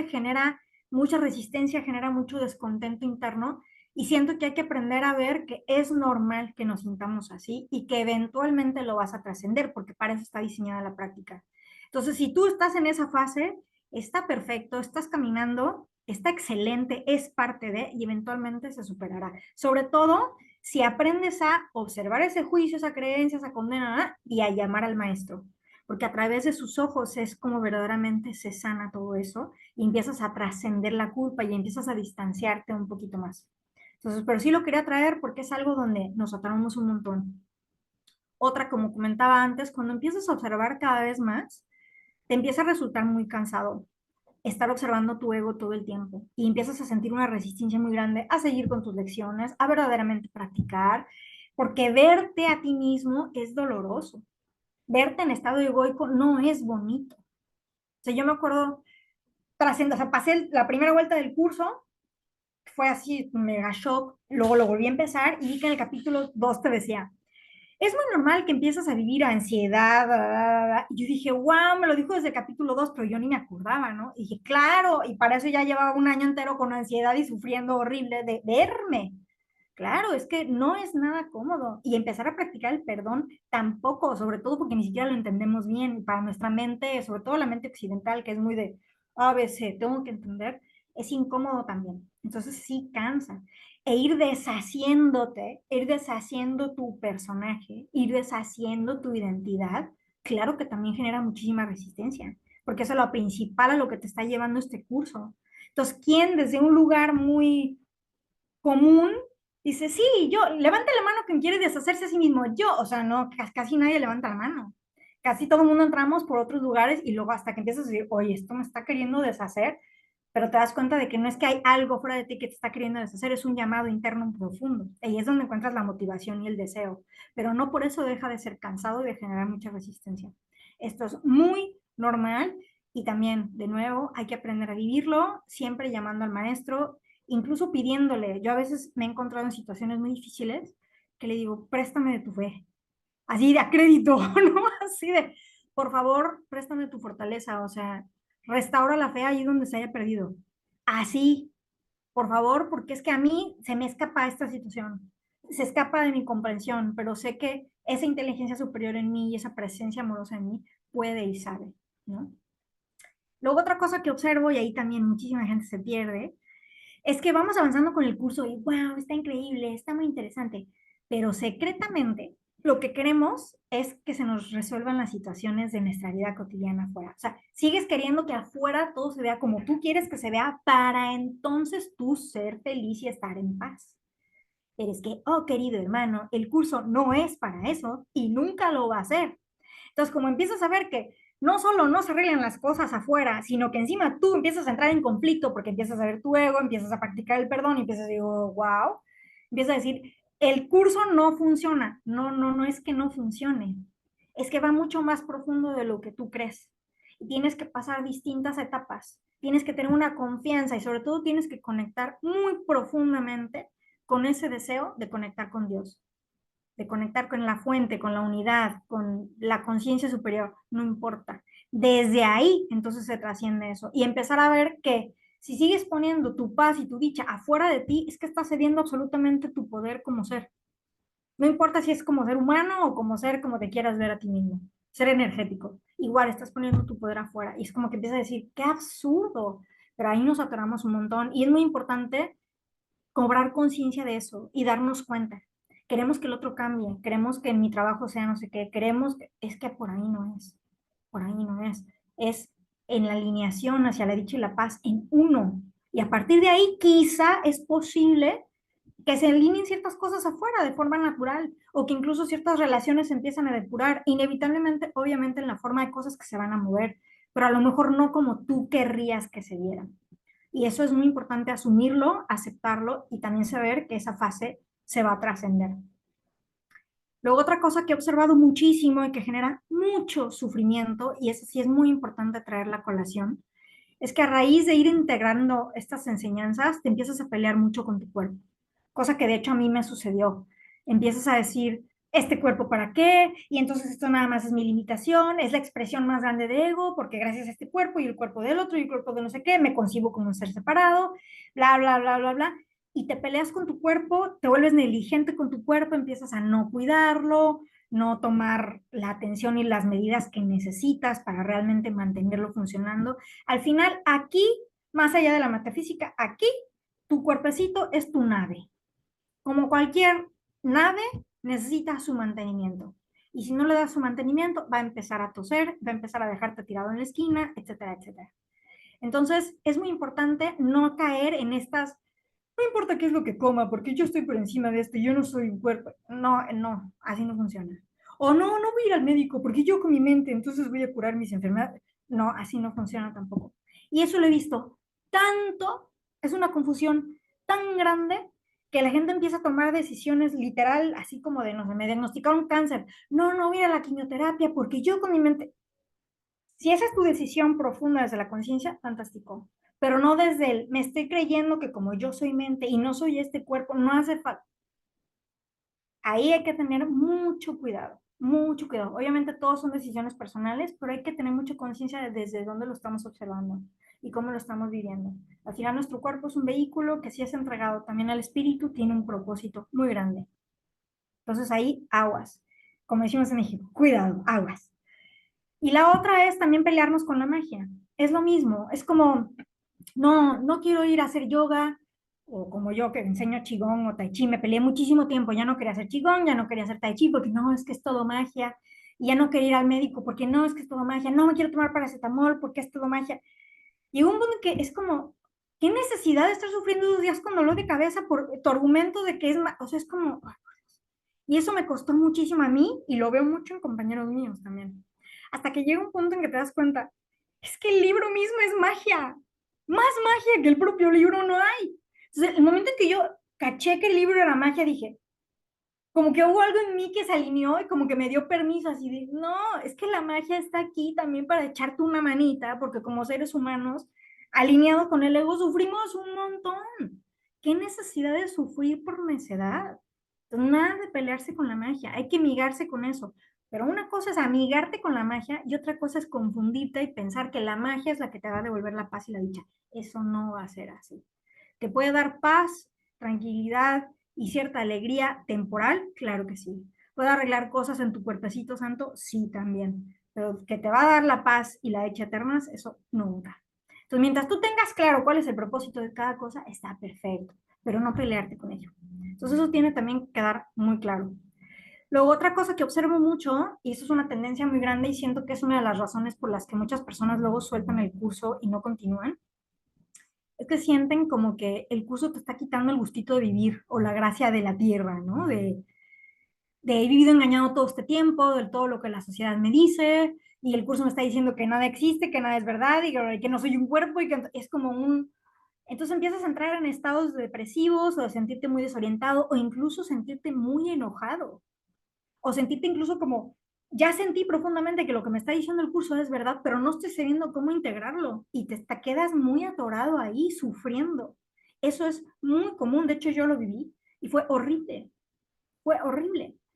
genera mucha resistencia, genera mucho descontento interno. Y siento que hay que aprender a ver que es normal que nos sintamos así y que eventualmente lo vas a trascender, porque para eso está diseñada la práctica. Entonces, si tú estás en esa fase, está perfecto, estás caminando, está excelente, es parte de y eventualmente se superará. Sobre todo si aprendes a observar ese juicio, esa creencia, esa condena y a llamar al maestro. Porque a través de sus ojos es como verdaderamente se sana todo eso y empiezas a trascender la culpa y empiezas a distanciarte un poquito más. Entonces, pero sí lo quería traer porque es algo donde nos atoramos un montón. Otra, como comentaba antes, cuando empiezas a observar cada vez más, te empieza a resultar muy cansado estar observando tu ego todo el tiempo y empiezas a sentir una resistencia muy grande a seguir con tus lecciones, a verdaderamente practicar, porque verte a ti mismo es doloroso. Verte en estado egoico no es bonito. O sea, yo me acuerdo, o sea, pasé la primera vuelta del curso, fue así, mega shock, luego lo volví a empezar y vi que en el capítulo 2 te decía, es muy normal que empiezas a vivir ansiedad. Y yo dije, wow, me lo dijo desde el capítulo 2 pero yo ni me acordaba, ¿no? Y dije, claro, y para eso ya llevaba un año entero con ansiedad y sufriendo horrible de verme. Claro, es que no es nada cómodo. Y empezar a practicar el perdón tampoco, sobre todo porque ni siquiera lo entendemos bien. Y para nuestra mente, sobre todo la mente occidental, que es muy de A, B, C, tengo que entender, es incómodo también. Entonces sí cansa. E ir deshaciéndote, ir deshaciendo tu personaje, ir deshaciendo tu identidad, claro que también genera muchísima resistencia, porque eso es lo principal a lo que te está llevando este curso. Entonces, ¿quién desde un lugar muy común dice, sí, yo, levante la mano quien quiere deshacerse a sí mismo, yo, o sea, no, casi nadie levanta la mano. Casi todo el mundo entramos por otros lugares y luego hasta que empiezas a decir, oye, esto me está queriendo deshacer, pero te das cuenta de que no es que hay algo fuera de ti que te está queriendo deshacer, es un llamado interno profundo. Ahí es donde encuentras la motivación y el deseo, pero no por eso deja de ser cansado y de generar mucha resistencia. Esto es muy normal y también, de nuevo, hay que aprender a vivirlo, siempre llamando al maestro, incluso pidiéndole. Yo a veces me he encontrado en situaciones muy difíciles que le digo, préstame de tu fe, así de a crédito, ¿no? Así de, por favor, préstame tu fortaleza, o sea, restaura la fe allí donde se haya perdido. Así, por favor, porque es que a mí se me escapa esta situación, se escapa de mi comprensión, pero sé que esa inteligencia superior en mí y esa presencia amorosa en mí puede y sabe, ¿no? Luego otra cosa que observo, y ahí también muchísima gente se pierde, es que vamos avanzando con el curso y wow, está increíble, está muy interesante, pero secretamente lo que queremos es que se nos resuelvan las situaciones de nuestra vida cotidiana afuera. O sea, sigues queriendo que afuera todo se vea como tú quieres que se vea para entonces tú ser feliz y estar en paz. Pero es que, oh querido hermano, el curso no es para eso y nunca lo va a ser. Entonces, como empiezas a ver que no solo no se arreglan las cosas afuera, sino que encima tú empiezas a entrar en conflicto porque empiezas a ver tu ego, empiezas a practicar el perdón y empiezas a decir, oh, wow, empiezas a decir, el curso no funciona. No, no, no es que no funcione. Es que va mucho más profundo de lo que tú crees. Y tienes que pasar distintas etapas. Tienes que tener una confianza y sobre todo tienes que conectar muy profundamente con ese deseo de conectar con Dios, de conectar con la fuente, con la unidad, con la conciencia superior, no importa. Desde ahí, entonces se trasciende eso y empezar a ver que si sigues poniendo tu paz y tu dicha afuera de ti, es que estás cediendo absolutamente tu poder como ser. No importa si es como ser humano o como ser como te quieras ver a ti mismo, ser energético. igual estás poniendo tu poder afuera. Y es como que empiezas a decir, qué absurdo, pero ahí nos atoramos un montón. Y es muy importante cobrar conciencia de eso y darnos cuenta. Queremos que el otro cambie, queremos que en mi trabajo sea no sé qué, queremos, es que por ahí no es, por ahí no es en la alineación hacia la dicha y la paz en uno. Y a partir de ahí quizá es posible que se alineen ciertas cosas afuera de forma natural o que incluso ciertas relaciones se empiezan a depurar, inevitablemente, obviamente en la forma de cosas que se van a mover, pero a lo mejor no como tú querrías que se dieran. Y eso es muy importante asumirlo, aceptarlo y también saber que esa fase se va a trascender. Luego otra cosa que he observado muchísimo y que genera mucho sufrimiento, y eso sí es muy importante traer la colación, es que a raíz de ir integrando estas enseñanzas, te empiezas a pelear mucho con tu cuerpo, cosa que de hecho a mí me sucedió. Empiezas a decir, ¿este cuerpo para qué? Y entonces esto nada más es mi limitación, es la expresión más grande de ego, porque gracias a este cuerpo y el cuerpo del otro y el cuerpo de no sé qué, me concibo como un ser separado, bla, bla, bla, bla, bla. Y te peleas con tu cuerpo, te vuelves negligente con tu cuerpo, empiezas a no cuidarlo, no tomar la atención y las medidas que necesitas para realmente mantenerlo funcionando. Al final, aquí, más allá de la metafísica, aquí tu cuerpecito es tu nave. Como cualquier nave, necesita su mantenimiento. Y si no le das su mantenimiento, va a empezar a toser, va a empezar a dejarte tirado en la esquina, etcétera, etcétera. Entonces, es muy importante no caer en estas, no importa qué es lo que coma, porque yo estoy por encima de esto, yo no soy un cuerpo. No, no, así no funciona. O no, no voy a ir al médico, porque yo con mi mente, entonces voy a curar mis enfermedades. No, así no funciona tampoco. Y eso lo he visto tanto, es una confusión tan grande que la gente empieza a tomar decisiones literal, así como de, no sé, me diagnosticaron cáncer. No, no voy a la quimioterapia porque yo con mi mente, si esa es tu decisión profunda desde la conciencia, fantástico. Pero no desde el, me estoy creyendo que como yo soy mente y no soy este cuerpo, no hace falta. Ahí hay que tener mucho cuidado, mucho cuidado. Obviamente todos son decisiones personales, pero hay que tener mucha conciencia de desde dónde lo estamos observando y cómo lo estamos viviendo. Al final nuestro cuerpo es un vehículo que si es entregado también al espíritu, tiene un propósito muy grande. Entonces ahí aguas, como decimos en México, cuidado, aguas. Y la otra es también pelearnos con la magia. Es lo mismo, es como, no, no quiero ir a hacer yoga, o como yo que enseño Qigong o Tai Chi, me peleé muchísimo tiempo, ya no quería hacer Qigong, ya no quería hacer Tai Chi, porque no, es que es todo magia, y ya no quería ir al médico, porque no, es que es todo magia, no me quiero tomar paracetamol, porque es todo magia. Llegó un punto que es como, ¿qué necesidad de estar sufriendo 2 días con dolor de cabeza por tu argumento de que es, o sea, es como, y eso me costó muchísimo a mí y lo veo mucho en compañeros míos también. Hasta que llega un punto en que te das cuenta, es que el libro mismo es magia. Más magia que el propio libro no hay. Entonces, el momento en que yo caché que el libro era magia, dije, como que hubo algo en mí que se alineó y como que me dio permiso, así de, no, es que la magia está aquí también para echarte una manita, porque como seres humanos, alineados con el ego, sufrimos un montón. ¿Qué necesidad de sufrir por necedad? Entonces, nada de pelearse con la magia, hay que amigarse con eso. Pero una cosa es amigarte con la magia y otra cosa es confundirte y pensar que la magia es la que te va a devolver la paz y la dicha. Eso no va a ser así. ¿Te puede dar paz, tranquilidad y cierta alegría temporal? Claro que sí. ¿Puede arreglar cosas en tu cuerpecito santo? Sí, también. Pero que te va a dar la paz y la dicha eternas, eso nunca. Entonces, mientras tú tengas claro cuál es el propósito de cada cosa, está perfecto, pero no pelearte con ello. Entonces, eso tiene también que quedar muy claro. Luego, otra cosa que observo mucho, y eso es una tendencia muy grande y siento que es una de las razones por las que muchas personas luego sueltan el curso y no continúan, es que sienten como que el curso te está quitando el gustito de vivir o la gracia de la tierra, ¿no? De he vivido engañado todo este tiempo, de todo lo que la sociedad me dice, y el curso me está diciendo que nada existe, que nada es verdad, y que no soy un cuerpo, y que es como un... Entonces empiezas a entrar en estados depresivos o de sentirte muy desorientado o incluso sentirte muy enojado o sentirte incluso como, ya sentí profundamente que lo que me está diciendo el curso es verdad, pero no estoy sabiendo cómo integrarlo y te quedas muy atorado ahí, sufriendo. Eso es muy común, de hecho yo lo viví y fue horrible.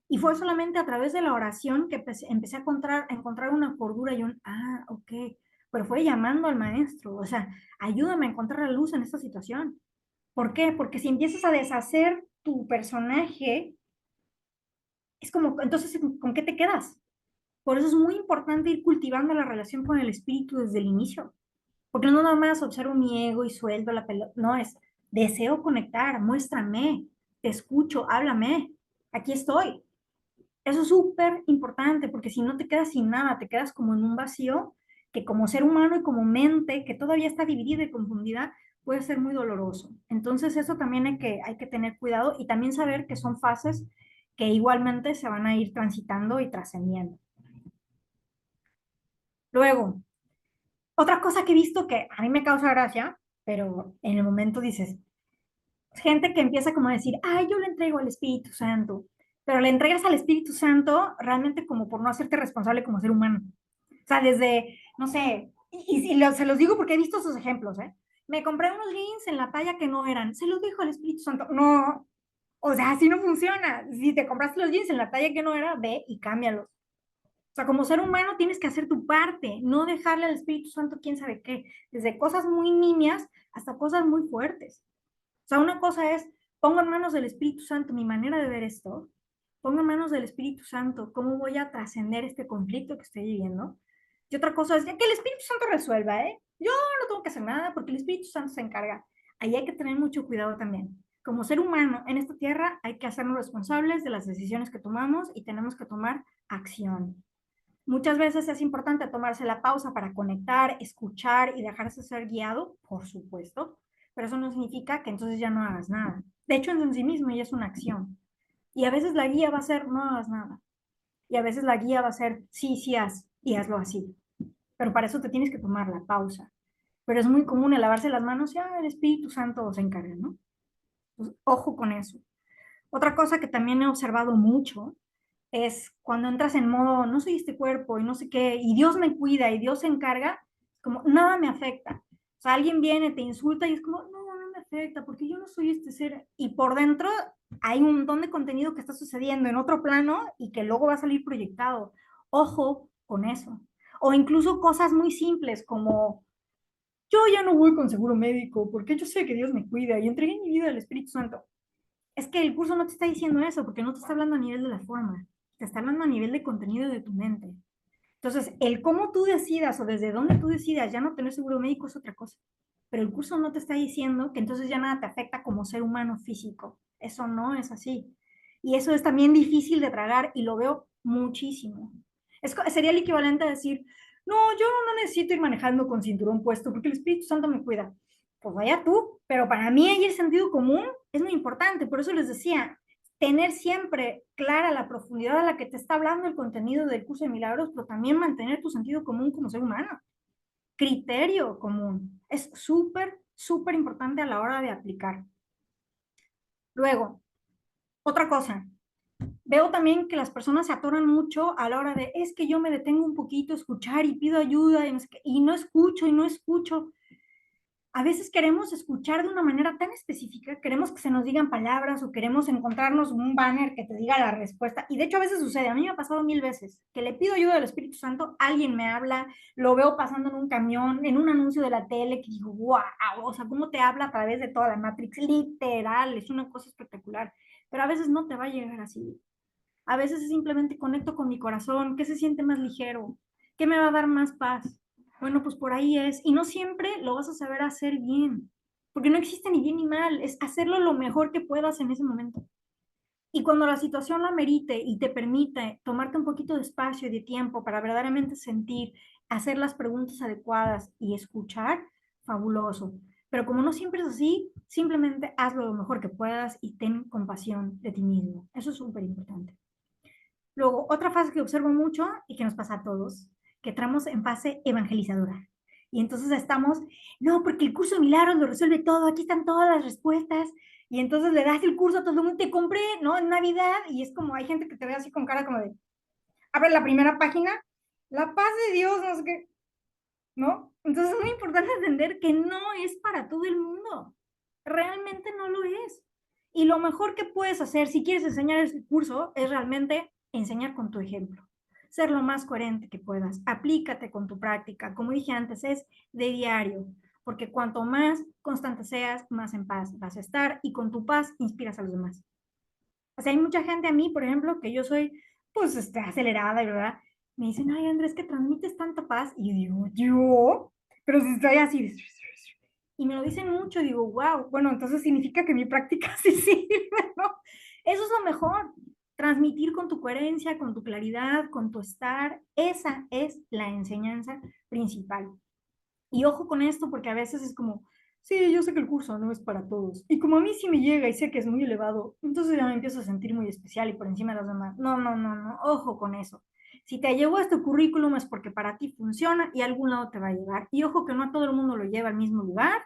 Y fue solamente a través de la oración que empecé a encontrar una cordura y un, ok, pero fue llamando al maestro, o sea, ayúdame a encontrar la luz en esta situación. ¿Por qué? Porque si empiezas a deshacer tu personaje, es como, entonces, ¿con qué te quedas? Por eso es muy importante ir cultivando la relación con el espíritu desde el inicio. Porque no nada más observo mi ego y suelto la pelota. No, es deseo conectar, muéstrame, te escucho, háblame, aquí estoy. Eso es súper importante porque si no te quedas sin nada, te quedas como en un vacío que como ser humano y como mente, que todavía está dividida y confundida, puede ser muy doloroso. Entonces eso también hay que tener cuidado y también saber que son fases que igualmente se van a ir transitando y trascendiendo. Luego, otra cosa que he visto que a mí me causa gracia, pero en el momento dices, gente que empieza como a decir, ay, yo le entrego al Espíritu Santo, pero le entregas al Espíritu Santo realmente como por no hacerte responsable como ser humano. O sea, desde, no sé, se los digo porque he visto sus ejemplos, ¿eh? Me compré unos jeans en la talla que no eran, se los dijo al Espíritu Santo. No, o sea, así no funciona. Si te compraste los jeans en la talla que no era, ve y cámbialos. O sea, como ser humano tienes que hacer tu parte, no dejarle al Espíritu Santo quién sabe qué, desde cosas muy nimias hasta cosas muy fuertes. O sea, una cosa es, pongo en manos del Espíritu Santo mi manera de ver esto, pongo en manos del Espíritu Santo cómo voy a trascender este conflicto que estoy viviendo. Y otra cosa es, ya que el Espíritu Santo resuelva, ¿eh? Yo no tengo que hacer nada porque el Espíritu Santo se encarga. Ahí hay que tener mucho cuidado también. Como ser humano en esta tierra hay que hacernos responsables de las decisiones que tomamos y tenemos que tomar acción. Muchas veces es importante tomarse la pausa para conectar, escuchar y dejarse ser guiado, por supuesto, pero eso no significa que entonces ya no hagas nada. De hecho, en sí mismo ya es una acción. Y a veces la guía va a ser no hagas nada. Y a veces la guía va a ser sí, sí haz y hazlo así. Pero para eso te tienes que tomar la pausa. Pero es muy común el lavarse las manos y el Espíritu Santo se encarga, ¿no? Pues, ojo con eso. Otra cosa que también he observado mucho es cuando entras en modo, no soy este cuerpo y no sé qué, y Dios me cuida y Dios se encarga, como nada me afecta. O sea, alguien viene, te insulta y es como, no, no me afecta porque yo no soy este ser. Y por dentro hay un montón de contenido que está sucediendo en otro plano y que luego va a salir proyectado. Ojo con eso. O incluso cosas muy simples como, yo ya no voy con seguro médico porque yo sé que Dios me cuida y entregué mi vida al Espíritu Santo. Es que el curso no te está diciendo eso, porque no te está hablando a nivel de la forma, te está hablando a nivel de contenido de tu mente. Entonces, el cómo tú decidas o desde dónde tú decidas ya no tener seguro médico es otra cosa. Pero el curso no te está diciendo que entonces ya nada te afecta como ser humano físico. Eso no es así. Y eso es también difícil de tragar y lo veo muchísimo. Sería el equivalente a decir, no, yo no necesito ir manejando con cinturón puesto porque el Espíritu Santo me cuida. Pues vaya tú, pero para mí ahí el sentido común es muy importante. Por eso les decía, tener siempre clara la profundidad a la que te está hablando el contenido del curso de milagros, pero también mantener tu sentido común como ser humano. Criterio común. Es súper, súper importante a la hora de aplicar. Luego, otra cosa. Veo también que las personas se atoran mucho a la hora de, es que yo me detengo un poquito a escuchar y pido ayuda y no escucho y no escucho. A veces queremos escuchar de una manera tan específica, queremos que se nos digan palabras o queremos encontrarnos un banner que te diga la respuesta. Y de hecho a veces sucede, a mí me ha pasado 1000 veces, que le pido ayuda al Espíritu Santo, alguien me habla, lo veo pasando en un camión, en un anuncio de la tele, que digo, wow, o sea, cómo te habla a través de toda la Matrix, literal, es una cosa espectacular. Pero a veces no te va a llegar así. A veces simplemente conecto con mi corazón, que se siente más ligero, que me va a dar más paz. Bueno, pues por ahí es. Y no siempre lo vas a saber hacer bien, porque no existe ni bien ni mal, es hacerlo lo mejor que puedas en ese momento. Y cuando la situación lo amerite y te permite tomarte un poquito de espacio y de tiempo para verdaderamente sentir, hacer las preguntas adecuadas y escuchar, fabuloso. Pero como no siempre es así, simplemente hazlo lo mejor que puedas y ten compasión de ti mismo. Eso es súper importante. Luego, otra fase que observo mucho y que nos pasa a todos, que entramos en fase evangelizadora. Y entonces estamos, no, porque el curso de milagros lo resuelve todo, aquí están todas las respuestas. Y entonces le das el curso a todo el mundo, te compré, ¿no? En Navidad, y es como, hay gente que te ve así con cara como de, abre la primera página, la paz de Dios, no sé qué, ¿no? Entonces es muy importante entender que no es para todo el mundo. Realmente no lo es. Y lo mejor que puedes hacer si quieres enseñar ese curso es realmente enseñar con tu ejemplo. Ser lo más coherente que puedas. Aplícate con tu práctica. Como dije antes, es de diario. Porque cuanto más constante seas, más en paz vas a estar y con tu paz inspiras a los demás. O sea, hay mucha gente a mí, por ejemplo, que yo soy, pues, acelerada, ¿verdad? Me dicen, ay, Andrés, que transmites tanta paz. Y yo digo, ¿yo? Pero si estoy así. Y me lo dicen mucho, digo, wow, bueno, entonces significa que mi práctica sí sirve, ¿no? Eso es lo mejor. Transmitir con tu coherencia, con tu claridad, con tu estar. Esa es la enseñanza principal. Y ojo con esto, porque a veces es como, sí, yo sé que el curso no es para todos. Y como a mí sí me llega y sé que es muy elevado, entonces ya me empiezo a sentir muy especial y por encima de los demás. No, no, no, no, ojo con eso. Si te llegó este currículum es porque para ti funciona y a algún lado te va a llegar. Y ojo que no a todo el mundo lo lleva al mismo lugar.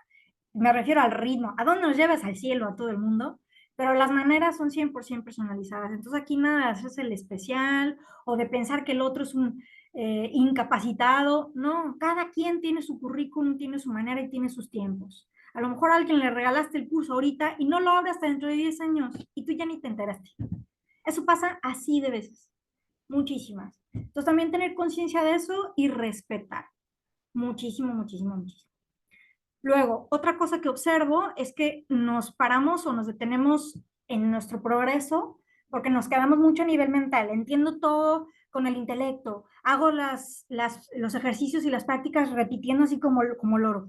Me refiero al ritmo. ¿A dónde nos llevas? Al cielo, a todo el mundo. Pero las maneras son 100% personalizadas. Entonces aquí nada de hacerse el especial o de pensar que el otro es un incapacitado. No, cada quien tiene su currículum, tiene su manera y tiene sus tiempos. A lo mejor a alguien le regalaste el curso ahorita y no lo abre hasta dentro de 10 años y tú ya ni te enteraste. Eso pasa así de veces, muchísimas. Entonces también tener conciencia de eso y respetar. Muchísimo, muchísimo, muchísimo. Luego, otra cosa que observo es que nos paramos o nos detenemos en nuestro progreso porque nos quedamos mucho a nivel mental. Entiendo todo con el intelecto, hago los ejercicios y las prácticas repitiendo así como loro,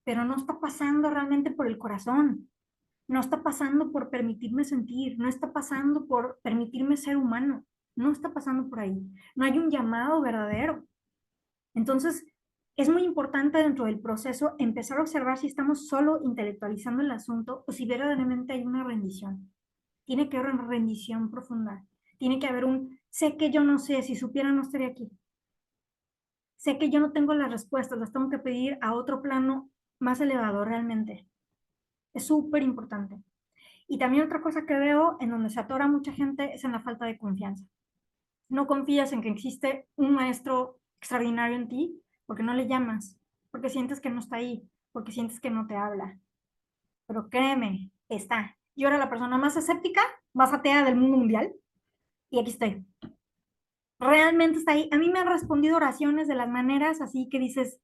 pero no está pasando realmente por el corazón, no está pasando por permitirme sentir, no está pasando por permitirme ser humano, no está pasando por ahí. No hay un llamado verdadero. Entonces, es muy importante dentro del proceso empezar a observar si estamos solo intelectualizando el asunto o si verdaderamente hay una rendición. Tiene que haber una rendición profunda. Tiene que haber un, sé que yo no sé, si supiera no estaría aquí. Sé que yo no tengo las respuestas, las tengo que pedir a otro plano más elevado realmente. Es súper importante. Y también otra cosa que veo en donde se atora mucha gente es en la falta de confianza. No confías en que existe un maestro extraordinario en ti porque no le llamas, porque sientes que no está ahí, porque sientes que no te habla. Pero créeme, está. Yo era la persona más escéptica, más atea del mundo mundial y aquí estoy. Realmente está ahí. A mí me han respondido oraciones de las maneras así que dices,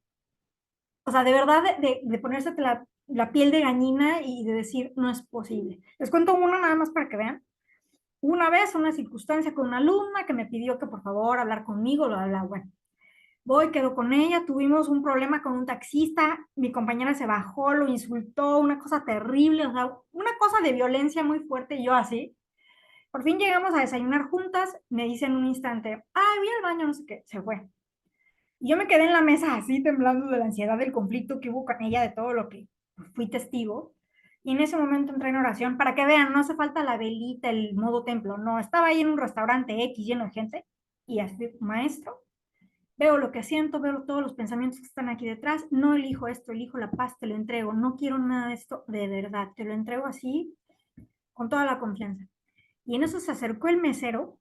o sea, de verdad de ponerse la piel de gallina y de decir, no es posible. Les cuento una nada más para que vean. Una vez, una circunstancia con una alumna que me pidió que por favor hablar conmigo, bueno, voy, quedo con ella, tuvimos un problema con un taxista, mi compañera se bajó, lo insultó, una cosa terrible, o sea, una cosa de violencia muy fuerte, y yo así. Por fin llegamos a desayunar juntas, me dice en un instante, ay, voy al baño, no sé qué, se fue. Y yo me quedé en la mesa así, temblando de la ansiedad del conflicto que hubo con ella, de todo lo que fui testigo. Y en ese momento entré en oración, para que vean, no hace falta la velita, el modo templo, no, estaba ahí en un restaurante X lleno de gente, y así, maestro, veo lo que siento, veo todos los pensamientos que están aquí detrás, no elijo esto, elijo la paz, te lo entrego, no quiero nada de esto de verdad, te lo entrego así, con toda la confianza. Y en eso se acercó el mesero,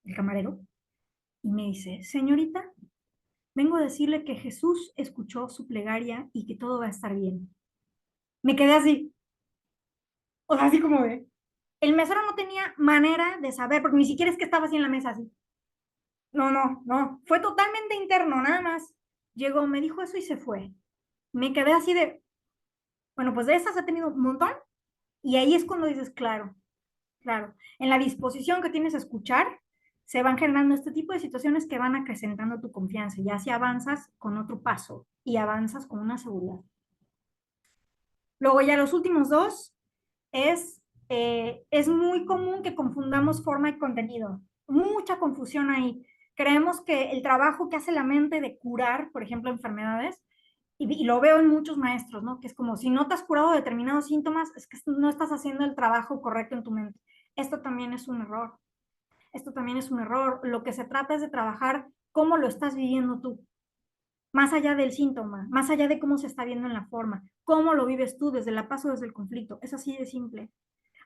el camarero, y me dice, señorita, vengo a decirle que Jesús escuchó su plegaria y que todo va a estar bien. Me quedé así, o sea, así como de... El mesero no tenía manera de saber, porque ni siquiera es que estaba así en la mesa, así. No, no, no, fue totalmente interno, nada más. Llegó, me dijo eso y se fue. Me quedé así de, bueno, pues de esas he tenido un montón y ahí es cuando dices, claro, claro, en la disposición que tienes a escuchar, se van generando este tipo de situaciones que van acrecentando tu confianza, ya si avanzas con otro paso y avanzas con una seguridad. Luego ya los últimos dos es muy común que confundamos forma y contenido. Mucha confusión ahí. Creemos que el trabajo que hace la mente de curar, por ejemplo, enfermedades, y lo veo en muchos maestros, ¿no? Que es como si no te has curado determinados síntomas, es que no estás haciendo el trabajo correcto en tu mente. Esto también es un error. Esto también es un error. Lo que se trata es de trabajar cómo lo estás viviendo tú, más allá del síntoma, más allá de cómo se está viendo en la forma, cómo lo vives tú desde la paz o desde el conflicto. Es así de simple,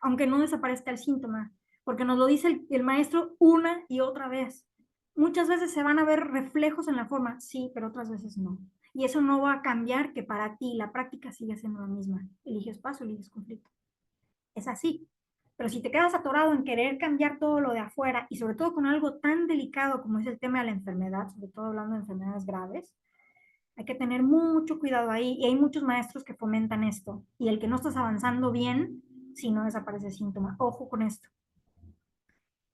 aunque no desaparezca el síntoma, porque nos lo dice el maestro una y otra vez. Muchas veces se van a ver reflejos en la forma, sí, pero otras veces no. Y eso no va a cambiar que para ti la práctica sigue siendo la misma. Eliges paz o eliges conflicto. Es así. Pero si te quedas atorado en querer cambiar todo lo de afuera y sobre todo con algo tan delicado como es el tema de la enfermedad, sobre todo hablando de enfermedades graves, hay que tener mucho cuidado ahí y hay muchos maestros que fomentan esto. Y el que no estás avanzando bien, si no desaparece el síntoma. Ojo con esto.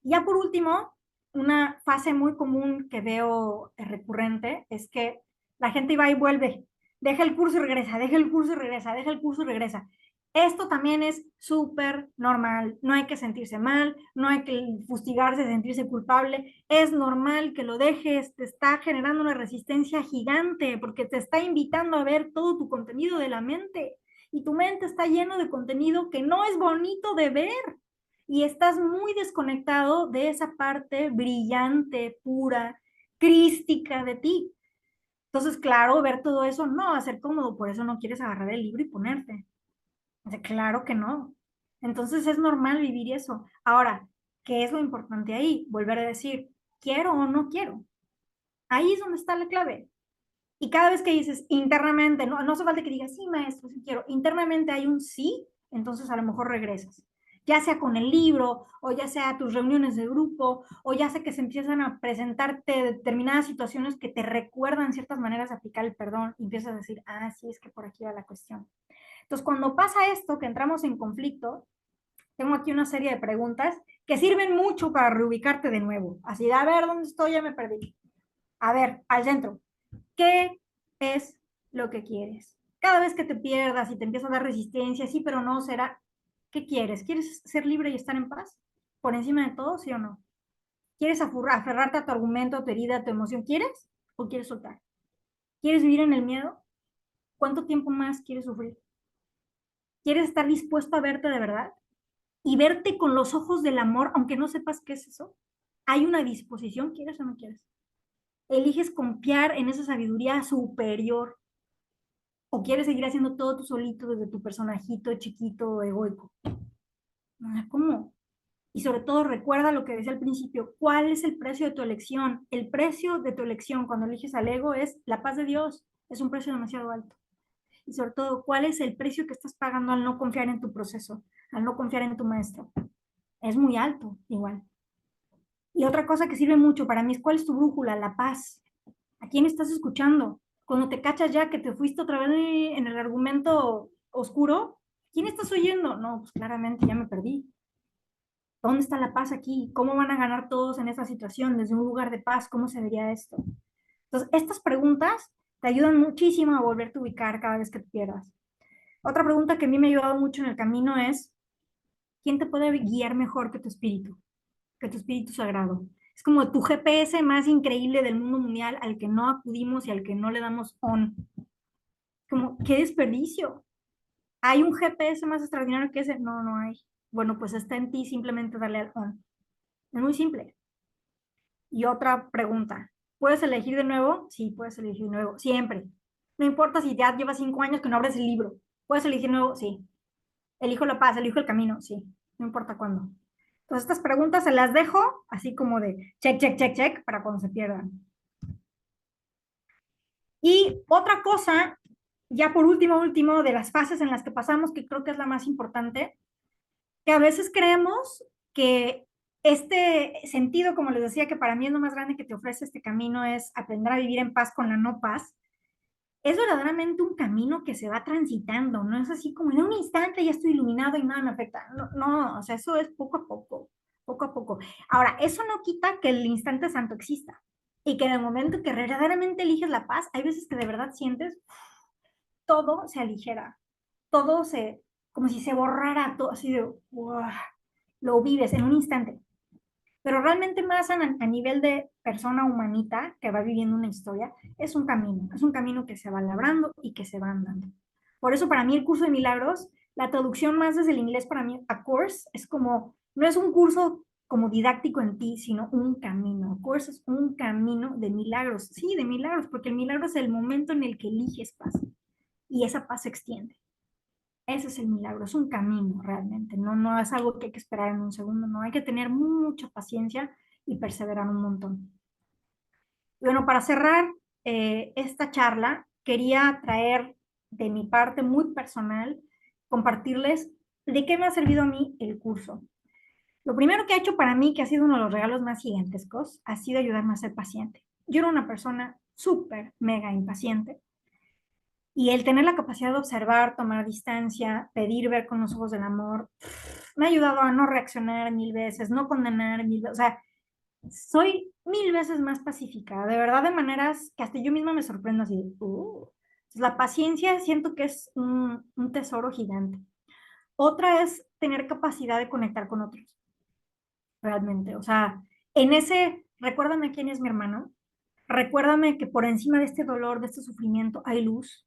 Y ya por último, una fase muy común que veo recurrente es que la gente va y vuelve, deja el curso y regresa, deja el curso y regresa, deja el curso y regresa. Esto también es súper normal, no hay que sentirse mal, no hay que fustigarse, sentirse culpable, es normal que lo dejes, te está generando una resistencia gigante porque te está invitando a ver todo tu contenido de la mente y tu mente está lleno de contenido que no es bonito de ver y estás muy desconectado de esa parte brillante, pura, crística de ti. Entonces, claro, ver todo eso no va a ser cómodo, por eso no quieres agarrar el libro y ponerte. O sea, claro que no. Entonces es normal vivir eso. Ahora, ¿qué es lo importante ahí? Volver a decir, ¿quiero o no quiero? Ahí es donde está la clave. Y cada vez que dices internamente, no, no hace falta que digas, sí, maestro, sí quiero, internamente hay un sí, entonces a lo mejor regresas. Ya sea con el libro, o ya sea tus reuniones de grupo, o ya sea que se empiezan a presentarte determinadas situaciones que te recuerdan ciertas maneras de aplicar el perdón, y empiezas a decir, ah, sí, es que por aquí va la cuestión. Entonces, cuando pasa esto, que entramos en conflicto, tengo aquí una serie de preguntas que sirven mucho para reubicarte de nuevo. Así de, a ver, ¿dónde estoy? Ya me perdí. A ver, al centro. ¿Qué es lo que quieres? Cada vez que te pierdas y te empieza a dar resistencia, sí, pero no, será, ¿qué quieres? ¿Quieres ser libre y estar en paz? ¿Por encima de todo, sí o no? ¿Quieres aferrarte a tu argumento, a tu herida, a tu emoción? ¿Quieres o quieres soltar? ¿Quieres vivir en el miedo? ¿Cuánto tiempo más quieres sufrir? ¿Quieres estar dispuesto a verte de verdad? Y verte con los ojos del amor, aunque no sepas qué es eso. Hay una disposición, ¿quieres o no quieres? Eliges confiar en esa sabiduría superior o quieres seguir haciendo todo tú solito desde tu personajito chiquito, egoico. ¿Cómo? Y sobre todo recuerda lo que decía al principio, ¿cuál es el precio de tu elección? El precio de tu elección cuando eliges al ego es la paz de Dios, es un precio demasiado alto. Y sobre todo, ¿cuál es el precio que estás pagando al no confiar en tu proceso, al no confiar en tu maestro? Es muy alto, igual. Y otra cosa que sirve mucho para mí es cuál es tu brújula, la paz. ¿A quién estás escuchando? Cuando te cachas ya que te fuiste otra vez en el argumento oscuro, ¿quién estás oyendo? No, pues claramente ya me perdí. ¿Dónde está la paz aquí? ¿Cómo van a ganar todos en esta situación? Desde un lugar de paz, ¿cómo se vería esto? Entonces, estas preguntas te ayudan muchísimo a volverte a ubicar cada vez que te pierdas. Otra pregunta que a mí me ha ayudado mucho en el camino es, ¿quién te puede guiar mejor que tu espíritu sagrado? Es como tu GPS más increíble del mundo mundial al que no acudimos y al que no le damos on. Como, qué desperdicio. ¿Hay un GPS más extraordinario que ese? No, no hay. Bueno, pues está en ti simplemente darle al on. Es muy simple. Y otra pregunta, ¿puedes elegir de nuevo? Sí, puedes elegir de nuevo, siempre. No importa si ya llevas 5 años que no abres el libro. ¿Puedes elegir de nuevo? Sí. Elijo la paz, elijo el camino, sí. No importa cuándo. Entonces, estas preguntas se las dejo así como de check, check, check, check, para cuando se pierdan. Y otra cosa, ya por último, de las fases en las que pasamos, que creo que es la más importante, que a veces creemos que este sentido, como les decía, que para mí es lo más grande que te ofrece este camino, es aprender a vivir en paz con la no paz, es verdaderamente un camino que se va transitando, no es así como en un instante ya estoy iluminado y nada me afecta. No, no, o sea, eso es poco a poco, poco a poco. Ahora, eso no quita que el instante santo exista y que en el momento que verdaderamente eliges la paz, hay veces que de verdad sientes todo se aligera, todo se, como si se borrara todo, así de, wow, lo vives en un instante. Pero realmente más a nivel de persona humanita que va viviendo una historia, es un camino que se va labrando y que se va andando. Por eso para mí el curso de milagros, la traducción más desde el inglés para mí, a course, es como, no es un curso como didáctico en ti, sino un camino. A course es un camino de milagros, sí, de milagros, porque el milagro es el momento en el que eliges paz y esa paz se extiende. Ese es el milagro, es un camino realmente, no, no es algo que hay que esperar en un segundo, no, hay que tener mucha paciencia y perseverar un montón. Y bueno, para cerrar esta charla, quería traer de mi parte muy personal, compartirles de qué me ha servido a mí el curso. Lo primero que ha hecho para mí, que ha sido uno de los regalos más gigantescos, ha sido ayudarme a ser paciente. Yo era una persona súper, mega impaciente. Y el tener la capacidad de observar, tomar distancia, pedir ver con los ojos del amor, me ha ayudado a no reaccionar 1000 veces, no condenar 1000 veces. O sea, soy 1000 veces más pacífica, de verdad, de maneras que hasta yo misma me sorprendo así. La paciencia siento que es un tesoro gigante. Otra es tener capacidad de conectar con otros, realmente. O sea, en ese, recuérdame quién es mi hermano, recuérdame que por encima de este dolor, de este sufrimiento, hay luz.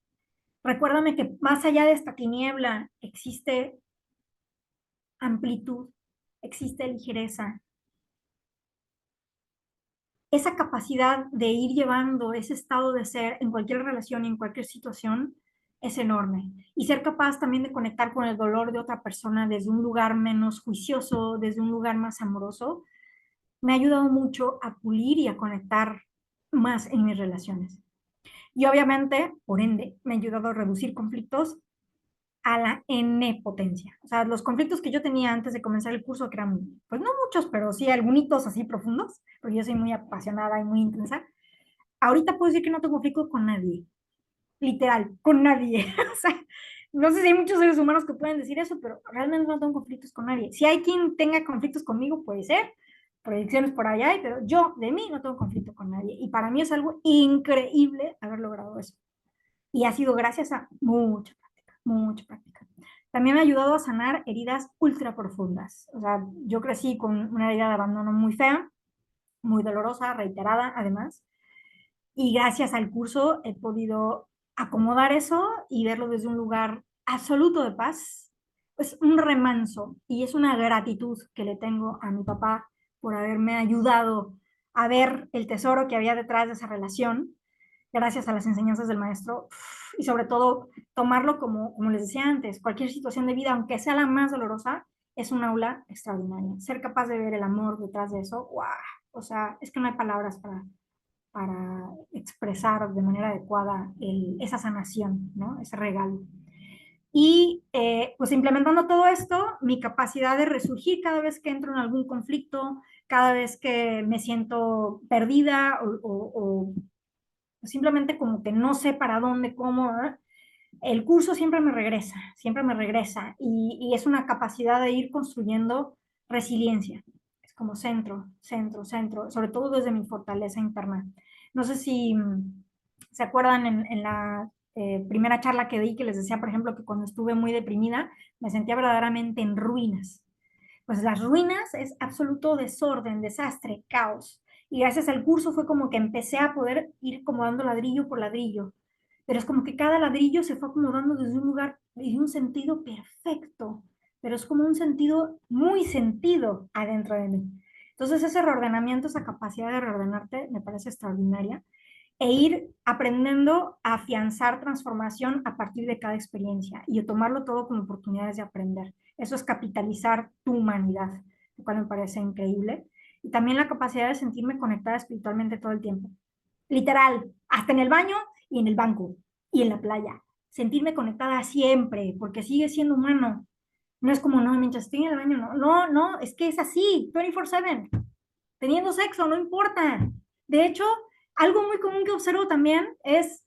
Recuérdame que más allá de esta tiniebla existe amplitud, existe ligereza. Esa capacidad de ir llevando ese estado de ser en cualquier relación y en cualquier situación es enorme. Y ser capaz también de conectar con el dolor de otra persona desde un lugar menos juicioso, desde un lugar más amoroso, me ha ayudado mucho a pulir y a conectar más en mis relaciones. Y obviamente, por ende, me ha ayudado a reducir conflictos a la N potencia. O sea, los conflictos que yo tenía antes de comenzar el curso, que eran, pues no muchos, pero sí algunos así profundos, porque yo soy muy apasionada y muy intensa. Ahorita puedo decir que no tengo conflicto con nadie, literal, con nadie. O sea, no sé si hay muchos seres humanos que pueden decir eso, pero realmente no tengo conflictos con nadie. Si hay quien tenga conflictos conmigo, puede ser, proyecciones por allá, pero yo de mí no tengo conflicto con nadie. Y para mí es algo increíble haber logrado eso. Y ha sido gracias a mucha práctica, mucha práctica. También me ha ayudado a sanar heridas ultra profundas. O sea, yo crecí con una herida de abandono muy fea, muy dolorosa, reiterada además. Y gracias al curso he podido acomodar eso y verlo desde un lugar absoluto de paz. Es un remanso y es una gratitud que le tengo a mi papá por haberme ayudado a ver el tesoro que había detrás de esa relación, gracias a las enseñanzas del maestro, y sobre todo tomarlo como les decía antes, cualquier situación de vida, aunque sea la más dolorosa, es un aula extraordinaria. Ser capaz de ver el amor detrás de eso, wow. O sea, es que no hay palabras para expresar de manera adecuada esa sanación, ¿no? Ese regalo. Y pues implementando todo esto, mi capacidad de resurgir cada vez que entro en algún conflicto, cada vez que me siento perdida o simplemente como que no sé para dónde, cómo, ¿eh? El curso siempre me regresa y es una capacidad de ir construyendo resiliencia. Es como centro, centro, centro, sobre todo desde mi fortaleza interna. No sé si se acuerdan en la primera charla que di que les decía, por ejemplo, que cuando estuve muy deprimida me sentía verdaderamente en ruinas. Pues las ruinas es absoluto desorden, desastre, caos. Y gracias al curso fue como que empecé a poder ir acomodando ladrillo por ladrillo. Pero es como que cada ladrillo se fue acomodando desde un lugar, desde un sentido perfecto. Pero es como un sentido muy sentido adentro de mí. Entonces ese reordenamiento, esa capacidad de reordenarte me parece extraordinaria e ir aprendiendo a afianzar transformación a partir de cada experiencia y tomarlo todo como oportunidades de aprender. Eso es capitalizar tu humanidad, lo cual me parece increíble. Y también la capacidad de sentirme conectada espiritualmente todo el tiempo. Literal, hasta en el baño y en el banco y en la playa. Sentirme conectada siempre, porque sigue siendo humano. No es como, no, mientras estoy en el baño, no, no, no, es que es así, 24/7 teniendo sexo, no importa. De hecho, algo muy común que observo también es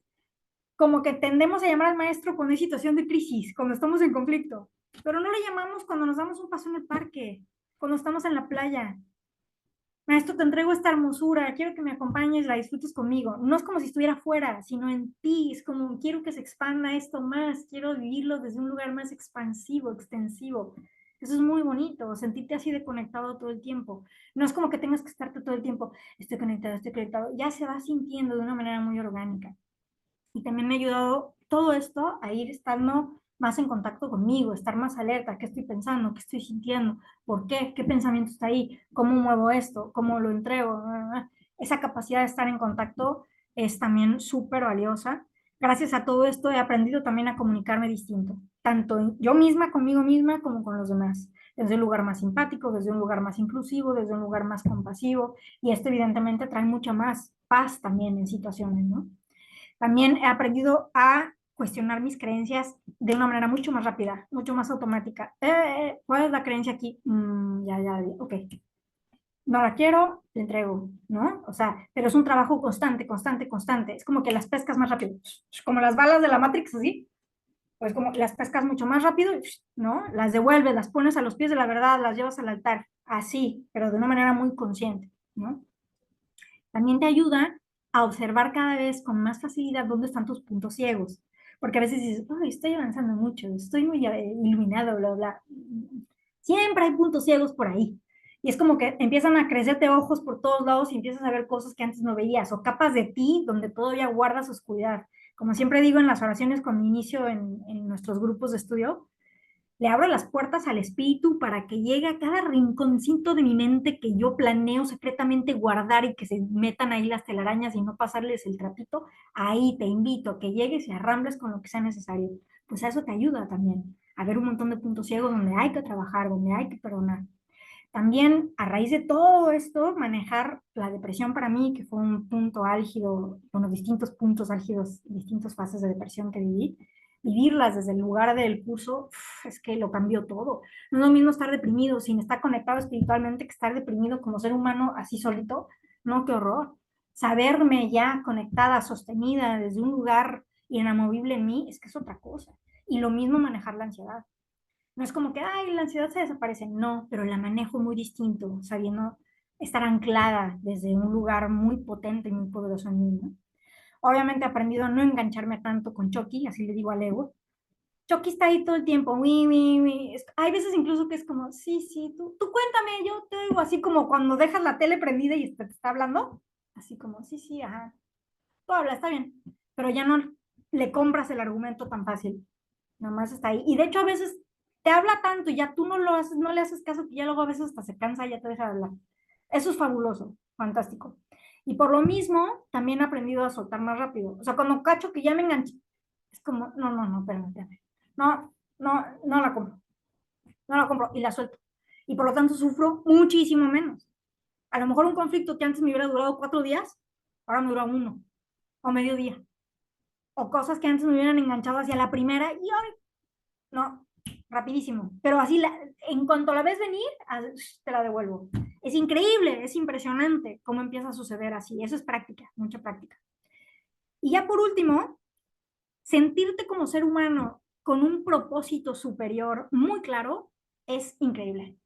como que tendemos a llamar al maestro cuando hay situación de crisis, cuando estamos en conflicto, pero no le llamamos cuando nos damos un paso en el parque, cuando estamos en la playa. Maestro, te entrego esta hermosura, quiero que me acompañes, la disfrutes conmigo. No es como si estuviera fuera, sino en ti, es como quiero que se expanda esto más, quiero vivirlo desde un lugar más expansivo, extensivo. Eso es muy bonito, sentirte así de conectado todo el tiempo. No es como que tengas que estarte todo el tiempo, estoy conectado, ya se va sintiendo de una manera muy orgánica. Y también me ha ayudado todo esto a ir estando más en contacto conmigo, estar más alerta, qué estoy pensando, qué estoy sintiendo, por qué, qué pensamiento está ahí, cómo muevo esto, cómo lo entrego. Esa capacidad de estar en contacto es también súper valiosa. Gracias a todo esto he aprendido también a comunicarme distinto, tanto yo misma conmigo misma como con los demás, desde un lugar más simpático, desde un lugar más inclusivo, desde un lugar más compasivo, y esto evidentemente trae mucha más paz también en situaciones, ¿no? También he aprendido a cuestionar mis creencias de una manera mucho más rápida, mucho más automática. ¿Cuál es la creencia aquí? Ya, ok. No la quiero, le entrego, ¿no? O sea, pero es un trabajo constante, constante, constante. Es como que las pescas más rápido, como las balas de la Matrix, así. Pues como las pescas mucho más rápido, ¿no? Las devuelves, las pones a los pies de la verdad, las llevas al altar, así, pero de una manera muy consciente. ¿no? También te ayuda a observar cada vez con más facilidad dónde están tus puntos ciegos. Porque a veces dices, "Ay, estoy avanzando mucho, estoy muy iluminado, bla, bla". Siempre hay puntos ciegos por ahí. Y es como que empiezan a crecerte ojos por todos lados y empiezas a ver cosas que antes no veías, o capas de ti donde todavía guardas oscuridad. Como siempre digo en las oraciones cuando inicio en nuestros grupos de estudio, le abro las puertas al espíritu para que llegue a cada rinconcito de mi mente que yo planeo secretamente guardar y que se metan ahí las telarañas y no pasarles el trapito. Ahí te invito a que llegues y arrambles con lo que sea necesario. Pues a eso te ayuda también, a ver un montón de puntos ciegos donde hay que trabajar, donde hay que perdonar. También a raíz de todo esto, manejar la depresión para mí, que fue un punto álgido, bueno, distintos puntos álgidos, distintas fases de depresión que viví, vivirlas desde el lugar del curso, es que lo cambió todo. No es lo mismo estar deprimido sin estar conectado espiritualmente que estar deprimido como ser humano así solito. No, qué horror. Saberme ya conectada, sostenida desde un lugar inamovible en mí, es que es otra cosa. Y lo mismo manejar la ansiedad. No es como que, ay, la ansiedad se desaparece. No, pero la manejo muy distinto, sabiendo estar anclada desde un lugar muy potente y muy poderoso en mí, ¿no? Obviamente he aprendido a no engancharme tanto con Chucky, así le digo al ego. Chucky está ahí todo el tiempo, hay veces incluso que es como, sí, sí, tú cuéntame, yo te oigo, así como cuando dejas la tele prendida y te está hablando, así como, sí, sí, ajá, tú habla, está bien, pero ya no le compras el argumento tan fácil. Nomás está ahí. Y de hecho a veces te habla tanto y ya tú no lo haces, no le haces caso, que ya luego a veces hasta se cansa y ya te deja de hablar. Eso es fabuloso, fantástico. Y por lo mismo, también he aprendido a soltar más rápido. O sea, cuando cacho que ya me enganché, es como, no, no, no, espérame, espérame. No, no, no la compro. No la compro y la suelto. Y por lo tanto sufro muchísimo menos. A lo mejor un conflicto que antes me hubiera durado 4 días, ahora me dura uno o medio día. O cosas que antes me hubieran enganchado hacia la primera y hoy no, rapidísimo. Pero así, en cuanto la ves venir, te la devuelvo. Es increíble, es impresionante cómo empieza a suceder así. Eso es práctica, mucha práctica. Y ya por último, sentirte como ser humano con un propósito superior muy claro es increíble.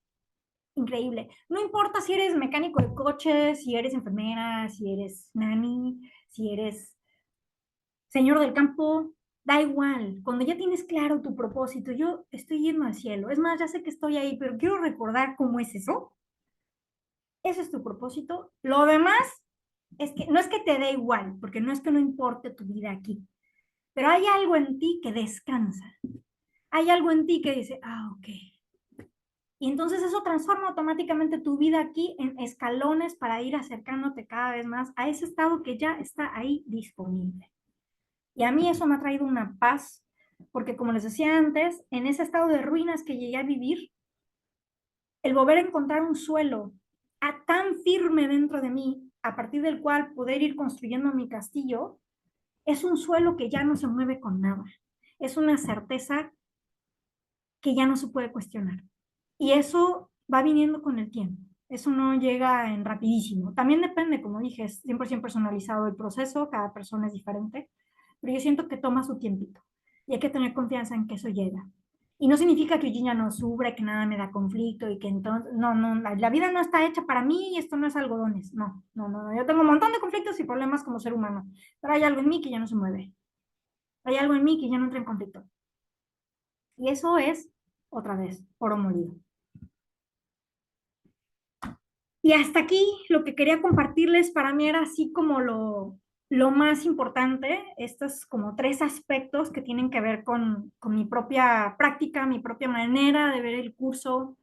Increíble. No importa si eres mecánico de coches, si eres enfermera, si eres nani, si eres señor del campo, da igual. Cuando ya tienes claro tu propósito, yo estoy yendo al cielo. Es más, ya sé que estoy ahí, pero quiero recordar cómo es eso. Ese es tu propósito. Lo demás es que no es que te dé igual, porque no es que no importe tu vida aquí, pero hay algo en ti que descansa. Hay algo en ti que dice, ah, ok. Y entonces eso transforma automáticamente tu vida aquí en escalones para ir acercándote cada vez más a ese estado que ya está ahí disponible. Y a mí eso me ha traído una paz, porque como les decía antes, en ese estado de ruinas que llegué a vivir, el volver a encontrar un suelo tan firme dentro de mí, a partir del cual poder ir construyendo mi castillo, es un suelo que ya no se mueve con nada. Es una certeza que ya no se puede cuestionar. Y eso va viniendo con el tiempo. Eso no llega en rapidísimo. También depende, como dije, es 100% personalizado el proceso, cada persona es diferente, pero yo siento que toma su tiempito y hay que tener confianza en que eso llega. Y no significa que yo ya no sufra, que nada me da conflicto y que entonces, no, no, la vida no está hecha para mí y esto no es algodones. No, no, no, yo tengo un montón de conflictos y problemas como ser humano, pero hay algo en mí que ya no se mueve. Hay algo en mí que ya no entra en conflicto. Y eso es, otra vez, oro molido. Y hasta aquí lo que quería compartirles para mí era así como lo más importante, estos como 3 aspectos que tienen que ver con mi propia práctica, mi propia manera de ver el curso,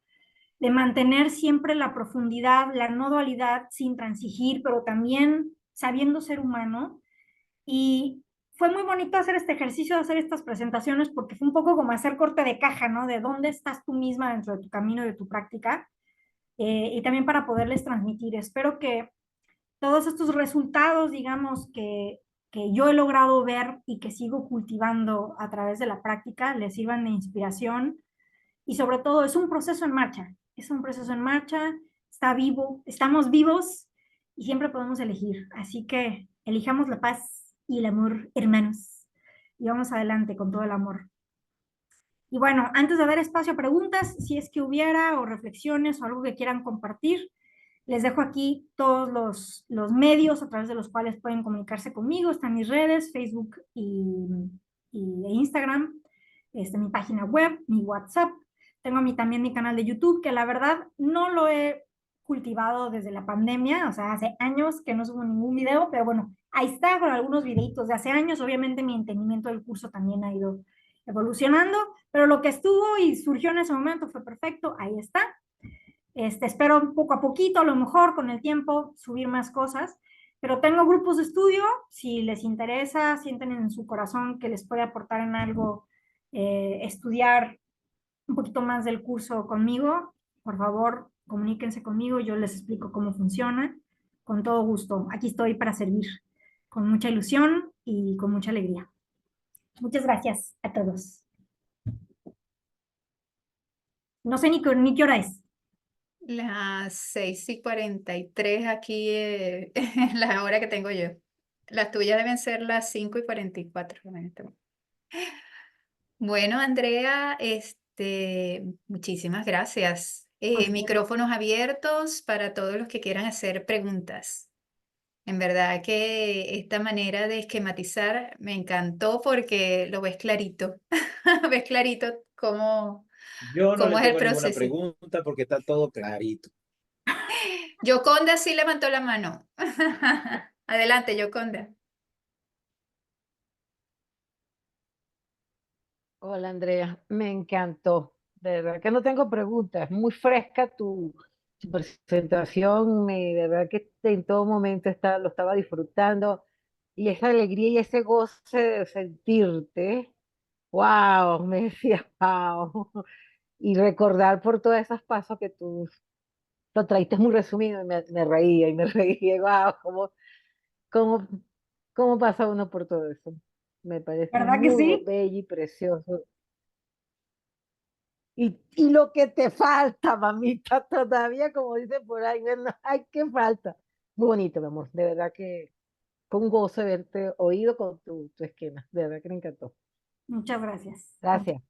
de mantener siempre la profundidad, la no dualidad sin transigir, pero también sabiendo ser humano. Y fue muy bonito hacer este ejercicio de hacer estas presentaciones porque fue un poco como hacer corte de caja, ¿no? De dónde estás tú misma dentro de tu camino, de tu práctica y también para poderles transmitir. Espero que todos estos resultados, digamos, que yo he logrado ver y que sigo cultivando a través de la práctica, les sirvan de inspiración y sobre todo es un proceso en marcha, es un proceso en marcha, está vivo, estamos vivos y siempre podemos elegir. Así que elijamos la paz y el amor, hermanos, y vamos adelante con todo el amor. Y bueno, antes de dar espacio a preguntas, si es que hubiera o reflexiones o algo que quieran compartir, Les dejo aquí todos los medios a través de los cuales pueden comunicarse conmigo. Están mis redes, Facebook e Instagram, mi página web, mi WhatsApp. Tengo también mi canal de YouTube, que la verdad no lo he cultivado desde la pandemia, o sea, hace años que no subo ningún video, pero bueno, ahí está con algunos videitos de hace años. Obviamente mi entendimiento del curso también ha ido evolucionando, pero lo que estuvo y surgió en ese momento fue perfecto, ahí está. Espero poco a poquito, a lo mejor con el tiempo, subir más cosas, pero tengo grupos de estudio, si les interesa, sienten en su corazón que les puede aportar en algo, estudiar un poquito más del curso conmigo, por favor, comuníquense conmigo, yo les explico cómo funciona, con todo gusto. Aquí estoy para servir, con mucha ilusión y con mucha alegría. Muchas gracias a todos. No sé ni qué hora es. Las 6:43 aquí, es la hora que tengo yo. Las tuyas deben ser las 5:44 en este momento. Bueno, Andrea, muchísimas gracias. A ustedes. Micrófonos abiertos para todos los que quieran hacer preguntas. En verdad que esta manera de esquematizar me encantó porque lo ves clarito. Ves clarito Yo no cómo le es el tengo ninguna proceso. pregunta porque está todo clarito. Yoconda sí levantó la mano. Adelante, Yoconda. Hola Andrea, me encantó. De verdad que no tengo preguntas. Muy fresca tu presentación. De verdad que en todo momento lo estaba disfrutando. Y esa alegría y ese goce de sentirte. ¡Wow! Me decía, ¡wow! Y recordar por todos esos pasos que tú lo traíste muy resumido y me reía y me reía. ¡Wow! Cómo, cómo pasa uno por todo eso? Me parece ¿Verdad que muy sí? bello y precioso. Y lo que te falta, mamita, todavía, como dice por ahí, bueno, ay, qué falta. Muy bonito, mi amor, de verdad que fue un gozo haberte oído con tu esquema, de verdad que me encantó. Muchas gracias. Gracias.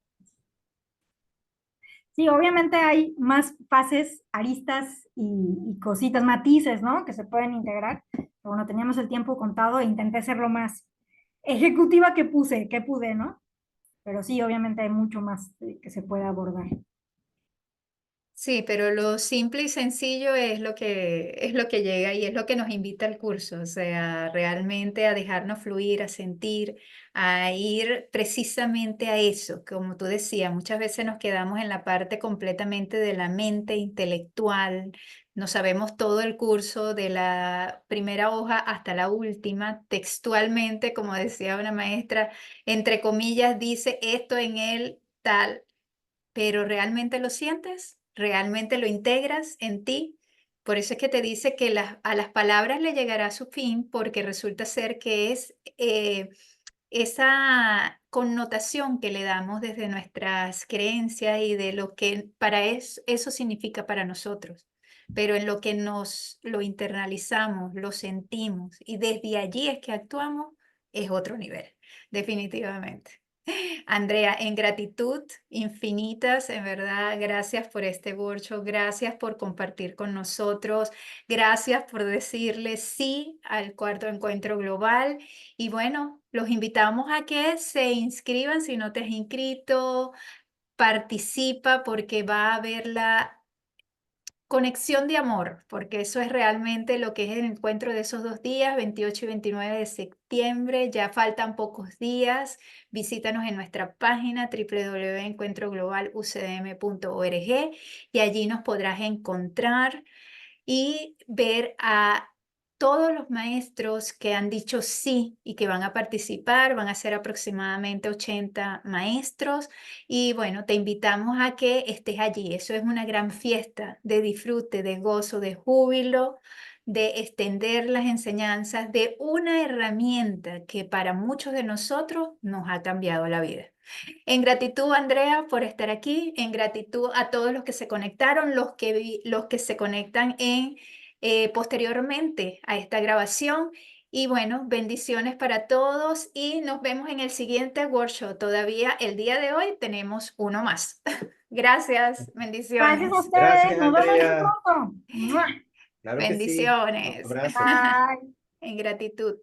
Sí, obviamente hay más fases, aristas y cositas, matices, ¿no? Que se pueden integrar. Pero bueno, teníamos el tiempo contado e intenté ser lo más ejecutiva que pude, ¿no? Pero sí, obviamente hay mucho más, que se puede abordar. Sí, pero lo simple y sencillo es lo que llega y es lo que nos invita al curso, o sea, realmente a dejarnos fluir, a sentir, a ir precisamente a eso. Como tú decías, muchas veces nos quedamos en la parte completamente de la mente intelectual, no sabemos todo el curso de la primera hoja hasta la última, textualmente, como decía una maestra, entre comillas, dice esto en él tal, pero ¿realmente lo sientes? ¿Realmente lo integras en ti? Por eso es que te dice que a las palabras le llegará su fin, porque resulta ser que es esa connotación que le damos desde nuestras creencias y de lo que eso significa para nosotros. Pero en lo que nos lo internalizamos, lo sentimos y desde allí es que actuamos, es otro nivel, definitivamente. Andrea, en gratitud infinitas, en verdad, gracias por este workshop, gracias por compartir con nosotros, gracias por decirle sí al cuarto encuentro global y bueno, los invitamos a que se inscriban si no te has inscrito, participa porque va a haber la conexión de amor, porque eso es realmente lo que es el encuentro de esos 2 días, 28 y 29 de septiembre. Ya faltan pocos días. Visítanos en nuestra página www.encuentroglobalucdm.org y allí nos podrás encontrar y ver a todos los maestros que han dicho sí y que van a participar. Van a ser aproximadamente 80 maestros y bueno, te invitamos a que estés allí. Eso es una gran fiesta de disfrute, de gozo, de júbilo, de extender las enseñanzas de una herramienta que para muchos de nosotros nos ha cambiado la vida. En gratitud, Andrea, por estar aquí, en gratitud a todos los que se conectaron, los que se conectan posteriormente a esta grabación. Y bueno, bendiciones para todos y nos vemos en el siguiente workshop. Todavía el día de hoy tenemos uno más. Gracias, Gracias a bendiciones. ustedes. Gracias, Nos vemos muy Andrea. pronto. ¡Mua! Claro que sí. Bendiciones. Abrazo. Bye. En gratitud.